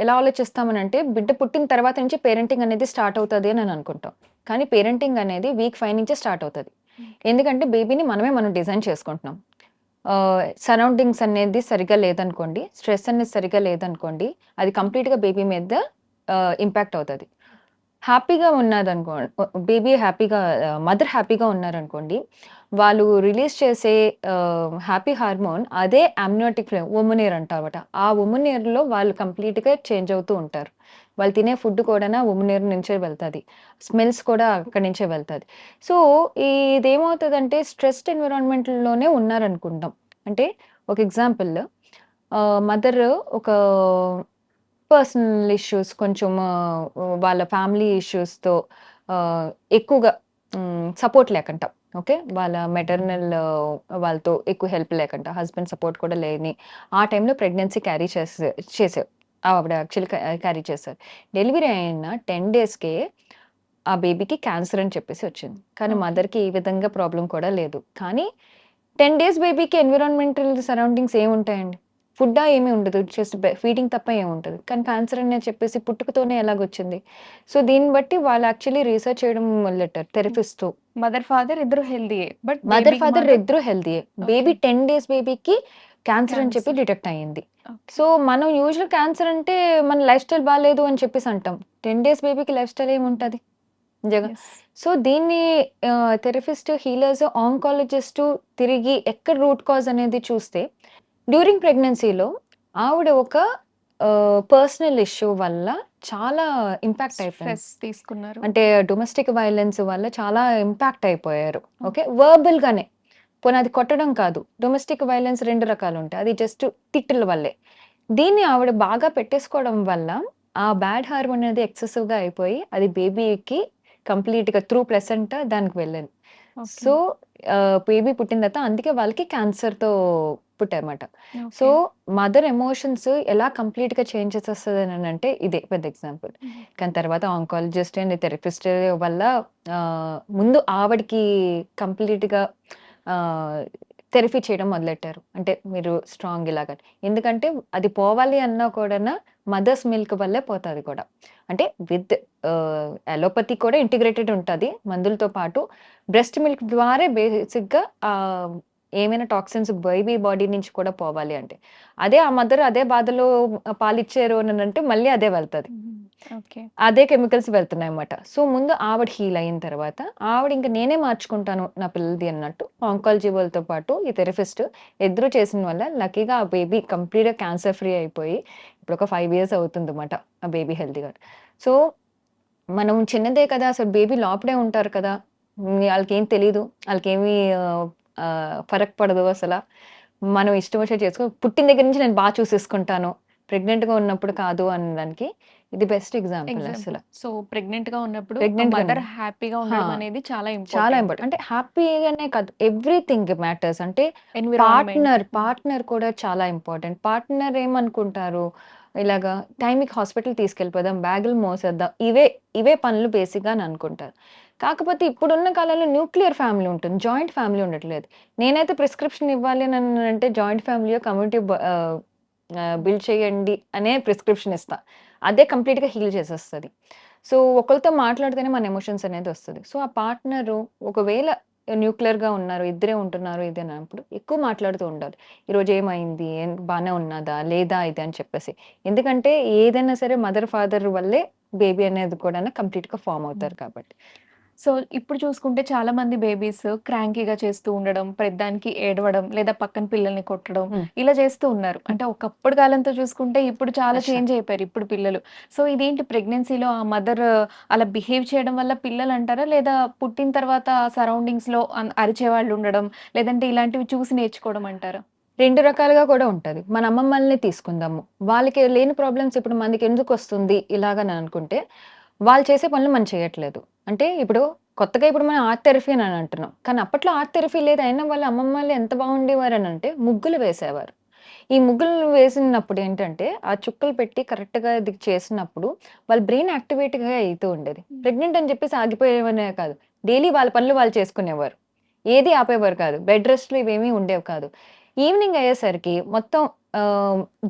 ఎలా ఆలోచిస్తామనంటే బిడ్డ పుట్టిన తర్వాత నుంచి పేరెంటింగ్ అనేది స్టార్ట్ అవుతది అని అనుకుంటాం. కానీ పేరెంటింగ్ అనేది వీక్ 5 నుంచే స్టార్ట్ అవుతది. ఎందుకంటే బేబీని మనం డిజైన్ చేసుకుంటున్నాం. సరౌండింగ్స్ అనేది సరిగ్గా లేదనుకోండి, స్ట్రెస్ అనేది సరిగ్గా లేదనుకోండి, అది కంప్లీట్‌గా బేబీ మీద ఇంపాక్ట్ అవుతది. హ్యాపీగా ఉన్నాదనుకో బేబీ హ్యాపీగా మదర్ హ్యాపీగా ఉన్నారనుకోండి, వాళ్ళు రిలీజ్ చేసే హ్యాపీ హార్మోన్ అదే అమ్నియోటిక్ ఫ్లేమ్ ఉమినీర్ అంటారన్నమాట. ఆ ఉమినీర్‌లో వాళ్ళు కంప్లీట్‌గా చేంజ్ అవుతూ ఉంటారు. వాళ్ళు తినే ఫుడ్ కూడాను ఆ ఉమినీర్ నుంచే వెళ్తది. స్మెల్స్ కూడా అక్కడి నుంచే వెళ్తది. సో, ఇదేమవుతదంటే స్ట్రెస్డ్ ఎన్విరాన్మెంట్‌లోనే ఉన్నారనుకుంటాం. అంటే ఒక ఎగ్జాంపుల్ మదర్ ఒక పర్సనల్ ఇష్యూస్ కొంచెం వాళ్ళ ఫ్యామిలీ ఇష్యూస్‌తో ఎక్కువగా సపోర్ట్ లేకుండా ఓకే. వాళ్ళ మెటర్నల్ వాళ్ళతో ఎక్కువ హెల్ప్ లేకుండా హస్బెండ్ సపోర్ట్ కూడా లేని ఆ టైంలో ప్రెగ్నెన్సీ క్యారీ చేసారు. ఆవిడ యాక్చువల్లీ క్యారీ చేశారు. డెలివరీ అయిన 10 డేస్‌కే ఆ బేబీకి క్యాన్సర్ అని చెప్పేసి వచ్చింది. కానీ ఓకే. మదర్‌కి ఈ విధంగా ప్రాబ్లమ్ కూడా లేదు. కానీ 10 డేస్ బేబీకి ఎన్విరాన్మెంటల్ సరౌండింగ్స్ ఏముంటాయండి? ఫుడ్ ఏమీ ఉండదు. జస్ట్ ఫీడింగ్ తప్ప ఏముంటది. కానీ క్యాన్సర్ అని చెప్పేసి పుట్టుకతోనే ఎలాగొచ్చింది? సో, దీన్ని బట్టి వాళ్ళు యాక్చువల్లీ రీసెర్చ్ చేయడం మొదలెట్టారు థెరపిస్ట్‌తో. మదర్, ఫాదర్ ఇద్దరు హెల్తీయే. బట్ మదర్, బేబీకి ఫాదర్ మాత్రం ఇద్దరు హెల్తీయే. ఓకే. బేబీ 10 డేస్ బేబీకి క్యాన్సర్ అని చెప్పి క్యాన్సర్. డిటెక్ట్ అయ్యింది. ఓకే. సో, మనం యూజువల్ క్యాన్సర్ అంటే మన లైఫ్ స్టైల్ బాలేదు అని చెప్పేసి అంటాం. 10 డేస్ బేబీకి లైఫ్ స్టైల్ ఏముంటది? నిజంగా. యెస్. సో, దీన్ని థెరపిస్ట్, హీలర్స్, ఆంకాలజిస్టు తిరిగి ఎక్కడ రూట్ కాజ్ అనేది చూస్తే డ్యూరింగ్ ప్రెగ్నెన్సీలో ఆవిడ ఒక పర్సనల్ ఇష్యూ వల్ల చాలా ఇంపాక్ట్ అయిపోయింది. స్ట్రెస్ తీసుకున్నారు. అంటే డొమెస్టిక్ వైలెన్స్ వల్ల చాలా ఇంపాక్ట్ అయిపోయారు. ఓకే. వర్బల్‌గానే. పోనీ అది కొట్టడం కాదు. డొమెస్టిక్ వైలెన్స్ 2 రకాలు ఉంటాయి. అది జస్ట్ తిట్టుల వల్లే. దీన్ని ఆవిడ బాగా పెట్టేసుకోవడం వల్ల ఆ బ్యాడ్ హార్మోన్ అనేది ఎక్సెసివ్‌గా అయిపోయి అది బేబీకి కంప్లీట్‌గా త్రూ ప్లెసెంటా దానికి వెళ్ళింది. ఓకే. సో, బేబీ పుట్టిన తర్వాత అందుకే వాళ్ళకి క్యాన్సర్‌తో పుట్టారన్నమాట. So, okay. మదర్ ఎమోషన్స్ ఎలా కంప్లీట్‌గా చేంజ్ చేసేస్తదనంటే ఇదే పెద్ద ఎగ్జాంపుల్. కానీ తర్వాత ఆంకాలజిస్ట్ అండ్ థెరపిస్ట్ వల్ల ముందు ఆవిడకి కంప్లీట్‌గా థెరపీ చేయడం మొదలెట్టారు. అంటే మీరు స్ట్రాంగ్ ఇలాగని. ఎందుకంటే అది పోవాలి అన్నా కూడాను మదర్స్ మిల్క్ వల్లే పోతది కూడా. అంటే విత్ అలోపతి కూడా ఇంటిగ్రేటెడ్ ఉంటది మందులతో పాటు. బ్రెస్ట్ మిల్క్ ద్వారా బేసిక్‌గా ఏమైనా టాక్సిన్స్ బేబీ బాడీ నుంచి కూడా పోవాలి అంటే. అదే ఆ మదర్ అదే బాధలో పాలిచ్చారు అనంటే మళ్ళీ అదే వెళ్తది. ఓకే. అదే కెమికల్స్ వెళ్తున్నాయన్నమాట. సో, ముందు ఆవిడ హీల్ అయిన తర్వాత ఆవిడ ఇంక నేనే మార్చుకుంటాను నా పిల్లలది అన్నట్టు ఆంకాలజీ వాళ్ళతో పాటు ఈ థెరపిస్ట్ ఇద్దరు చేసిన వల్ల లక్కీగా ఆ బేబీ కంప్లీట్‌గా క్యాన్సర్ ఫ్రీ అయిపోయి ఇప్పుడు ఒక 5 ఇయర్స్ అవుతుందన్నమాట ఆ బేబీ హెల్తీగా. సో, మనం చిన్నదే కదా! అసలు బేబీ లోపడే ఉంటారు కదా! ఆళ్ళకేం తెలీదు. ఆళ్ళకేమి ఫరక్ పడదు అసల. మనం ఇష్టం వచ్చినట్టు పుట్టిన దగ్గర నుంచి నేను చూసేసుకుంటాను. ప్రెగ్నెంట్‌గా ఉన్నప్పుడు కాదు అనడానికి ఇది బెస్ట్ ఎగ్జాంపుల్ అసల. ఎగ్జాంపుల్. సో, ప్రెగ్నెంట్‌గా ఉన్నప్పుడు ప్రెగ్నెంట్‌గా మదర్ హ్యాపీగా హా! ఉండడం అనేది చాలా చాలా ఇంపార్టెంట్. ఇంపార్టెంట్. అంటే హ్యాపీగానే కాదు ఎవ్రీథింగ్ మ్యాటర్స్. అంటే ఎన్విరాన్మెంట్. పార్ట్నర్ కూడా చాలా ఇంపార్టెంట్. పార్ట్నర్ ఏమనుకుంటారు, ఇలాగా టైంకి హాస్పిటల్ తీసుకెళ్ళిపోదాం, బ్యాగులు మోసేద్దాం. ఇవే పనులు బేసిక్‌గా అని అనుకుంటారు. కాకపోతే ఇప్పుడున్న కాలంలో న్యూక్లియర్ ఫ్యామిలీ ఉంటుంది. జాయింట్ ఫ్యామిలీ ఉండట్లేదు. నేనైతే ప్రిస్క్రిప్షన్ ఇవ్వాలి అని అంటే జాయింట్ ఫ్యామిలీయో కమ్యూనిటీ బిల్డ్ చేయండి అనే ప్రిస్క్రిప్షన్ ఇస్తా. అదే కంప్లీట్‌గా హీల్ చేసేస్తది. సో, ఒకళ్ళతో మాట్లాడితేనే మన ఎమోషన్స్ అనేది వస్తది. సో, ఆ పార్ట్నరు ఒకవేళ న్యూక్లియర్‌గా ఉన్నారు, ఇద్దరే ఉంటున్నారు ఇది అన్నప్పుడు ఎక్కువ మాట్లాడుతూ ఉండాలి. ఈరోజు ఏమైంది? బానే ఉన్నదా? లేదా? ఇది అని చెప్పేసి. ఎందుకంటే ఏదైనా సరే మదర్, ఫాదర్ వల్లే బేబీ అనేది కూడాను కంప్లీట్‌గా ఫార్మ్ అవుతారు కాబట్టి. సో, ఇప్పుడు చూసుకుంటే చాలా మంది బేబీస్ క్రాంకీగా చేస్తూ ఉండడం, ప్రతిదానికి ఏడవడం, లేదా పక్కన పిల్లల్ని కొట్టడం హ్మ్. ఇలా చేస్తూ ఉన్నారు. అంటే ఒకప్పుడు కాలంతో చూసుకుంటే ఇప్పుడు చాలా అచ్చా! చేంజ్ అయిపోయారు ఇప్పుడు పిల్లలు. సో, ఇదేంటి ప్రెగ్నెన్సీలో ఆ మదర్ అలా బిహేవ్ చేయడం వల్ల పిల్లలు అంటారా? లేదా పుట్టిన తర్వాత సరౌండింగ్స్‌లో అరిచేవాళ్ళు ఉండడం, లేదంటే ఇలాంటివి చూసి నేర్చుకోవడం అంటారా? 2 రకాలుగా కూడా ఉంటది. మన అమ్మమ్మల్ని తీసుకుందాము. వాళ్ళకి లేని ప్రాబ్లమ్స్ ఇప్పుడు మనకెందుకొస్తుంది ఇలాగని అనుకుంటే, వాళ్ళు చేసే పనులు మనం చేయట్లేదు. అంటే ఇప్పుడు కొత్తగా ఇప్పుడు మనం ఆర్ట్ థెరపీ అని అంటున్నాం. కానీ అప్పట్లో ఆర్ట్ థెరపీ లేదు. అయినా వాళ్ళ అమ్మమ్మలు ఎంత బాగుండేవారనంటే ముగ్గులు వేసేవారు. ఈ ముగ్గులు వేసినప్పుడు ఏంటంటే, ఆ చుక్కలు పెట్టి కరెక్ట్‌గా ఇది చేసినప్పుడు వాళ్ళ బ్రెయిన్ యాక్టివేట్‌గా అయితూ ఉండేది. ప్రెగ్నెంట్ అని చెప్పేసి ఆగిపోయేవనే కాదు. డైలీ వాళ్ళ పనులు వాళ్ళు చేసుకునేవారు. ఏది ఆపేవారు కాదు. బెడ్ రెస్ట్‌లు ఇవేమీ ఉండేవి కాదు. ఈవినింగ్ అయ్యేసరికి మొత్తం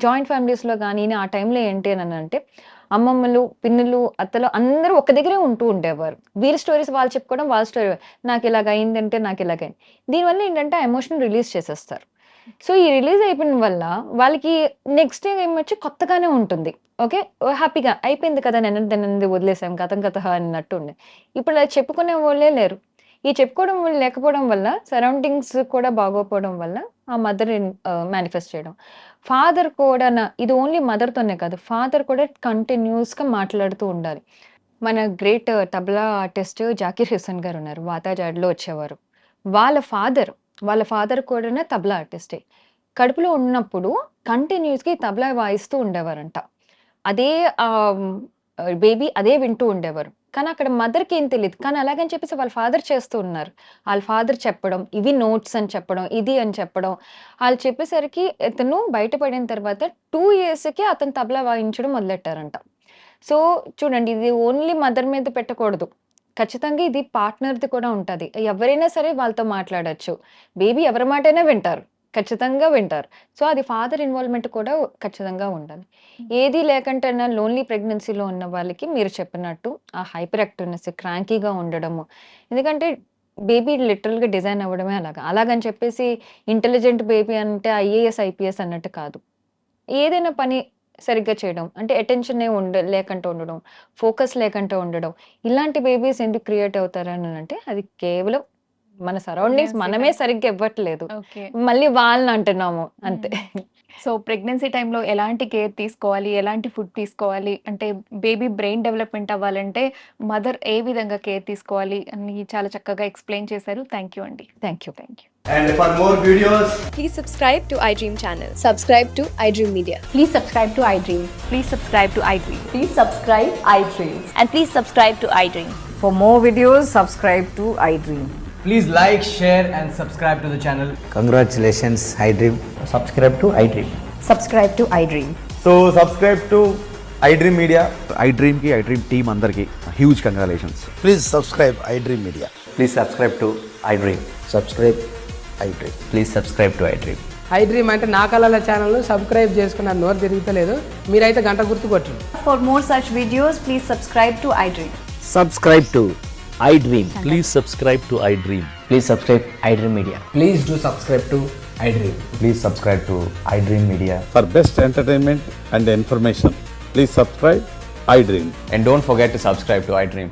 జాయింట్ ఫ్యామిలీస్‌లో గాని ఆ టైంలో ఏంటి అనంటే అమ్మమ్మలు, పిన్నులు, అత్తలు అందరూ ఒక దగ్గరే ఉంటూ ఉండేవారు. వీళ్ళ స్టోరీస్ వాళ్ళు చెప్పుకోవడం, వాళ్ళ స్టోరీ నాకిలాగ అయిందంటే నాకిలాగయింది. దీనివల్ల ఏంటంటే ఆ ఎమోషన్ రిలీజ్ చేసేస్తారు. సో, ఈ రిలీజ్ అయిపోయిన వల్ల వాళ్ళకి నెక్స్ట్ డే ఏమొచ్చి కొత్తగానే ఉంటుంది. ఓకే. హ్యాపీగా అయిపోయింది కదా! నిన్నటిది వదిలేసాం గతం గతః అన్నట్టు ఉండే. ఇప్పుడు అది చెప్పుకునే వాళ్ళే లేరు. ఈ చెప్పుకోవడం లేకపోవడం వల్ల సరౌండింగ్స్ కూడా బాగోకపోవడం వల్ల ఆ మదర్ మేనిఫెస్ట్ చేయడం. ఫాదర్ కూడాన ఇది ఓన్లీ మదర్‌తోనే కాదు. ఫాదర్ కూడా కంటిన్యూయస్‌గా మాట్లాడుతూ ఉండాలి. మన గ్రేట్ తబలా ఆర్టిస్ట్ 'జాకీర్ హుసేన్' గారున్నారు. 'వాతాజాడ్‌లో' వచ్చేవారు. వాళ్ళ ఫాదర్, వాళ్ళ ఫాదర్ కూడాను తబలా ఆర్టిస్టే. కడుపులో ఉన్నప్పుడు కంటిన్యూయస్‌గా ఈ తబలా వాయిస్తూ ఉండేవారంట. అదే బేబీ అదే వింటూ ఉండేవారు. కానీ అక్కడ మదర్‌కేం తెలీదు. కానీ అలాగని చెప్పేసి వాళ్ళ ఫాదర్ చేస్తూ ఉన్నారు. ఆళ్ళ ఫాదర్ చెప్పడం, ఇవి నోట్స్ అని చెప్పడం, ఇది అని చెప్పడం. ఆళ్ళు చెప్పేసరికి ఇతను బయటపడిన తర్వాత 2 ఇయర్స్‌కే అతను తబలా వాయించడం మొదలెట్టారంట. సో, చూడండి ఇది ఓన్లీ మదర్ మీద పెట్టకూడదు. ఖచ్చితంగా ఇది పార్ట్నర్‌ది కూడా ఉంటది. ఎవరైనా సరే వాళ్ళతో మాట్లాడొచ్చు. బేబీ ఎవరి మాటైనా వింటారు. ఖచ్చితంగా వింటారు. సో, అది ఫాదర్ ఇన్వాల్వ్‌మెంట్ కూడా ఖచ్చితంగా ఉండాలి. ఏది లేకంటే లోన్లీ ప్రెగ్నెన్సీలో ఉన్న వాళ్ళకి మీరు చెప్పినట్టు ఆ హైపర్ యాక్టివ్‌నెస్, క్రాంకీగా ఉండడము. ఎందుకంటే బేబీ లిటరల్‌గా డిజైన్ అవ్వడమే అలాగా. అలాగని చెప్పేసి ఇంటెలిజెంట్ బేబీ అంటే ఐఏఎస్, ఐపీఎస్ అన్నట్టు కాదు. ఏదైనా పని సరిగ్గా చేయడం. అంటే అటెన్షనే లేకుండా ఉండడం, ఫోకస్ లేకుండా ఉండడం. ఇలాంటి బేబీస్ ఎందుకు క్రియేట్ అవుతారనంటే అది కేవలం మన సరౌండింగ్స్ మనమే సరిగ్గా ఇవ్వట్లేదు. ఓకే. మళ్ళీ వాళ్ళని అంటున్నాము అంతే. సో, ప్రెగ్నెన్సీ టైంలో ఎలాంటి కేర్ తీసుకోవాలి? ఎలాంటి ఫుడ్ తీసుకోవాలి? అంటే బేబీ బ్రెయిన్ డెవలప్‌మెంట్ అవ్వాలంటే మదర్ ఏ విధంగా కేర్ తీసుకోవాలి అని చాలా చక్కగా ఎక్స్‌ప్లెయిన్ చేశారు. థ్యాంక్ యూ అండి. Thank you. And for more videos, Please subscribe to iDream channel. Subscribe to iDream Media. Please subscribe to iDream. Please subscribe to iDream. Please subscribe iDream. And please subscribe to iDream. For more videos, subscribe to iDream. please like, share, and subscribe to the channel. Congratulations, iDream. Subscribe to iDream. Subscribe to iDream. So subscribe to iDream Media. iDream ki iDream team అందరికి huge congratulations. Please subscribe iDream Media. Please subscribe to iDream. Subscribe iDream. Please subscribe to iDream. iDream అంటే నా కళల channel subscribe చేసుకున్న నోరు తిరుగుతలేదు. మీరైతే గంట గుర్తు కొట్టండి. For more such videos, please subscribe to iDream. Subscribe to iDream. Please subscribe to iDream. Please subscribe iDream Media. Please do subscribe to iDream. Please subscribe to iDream Media. For best entertainment and information, please subscribe iDream. And don't forget to subscribe to iDream.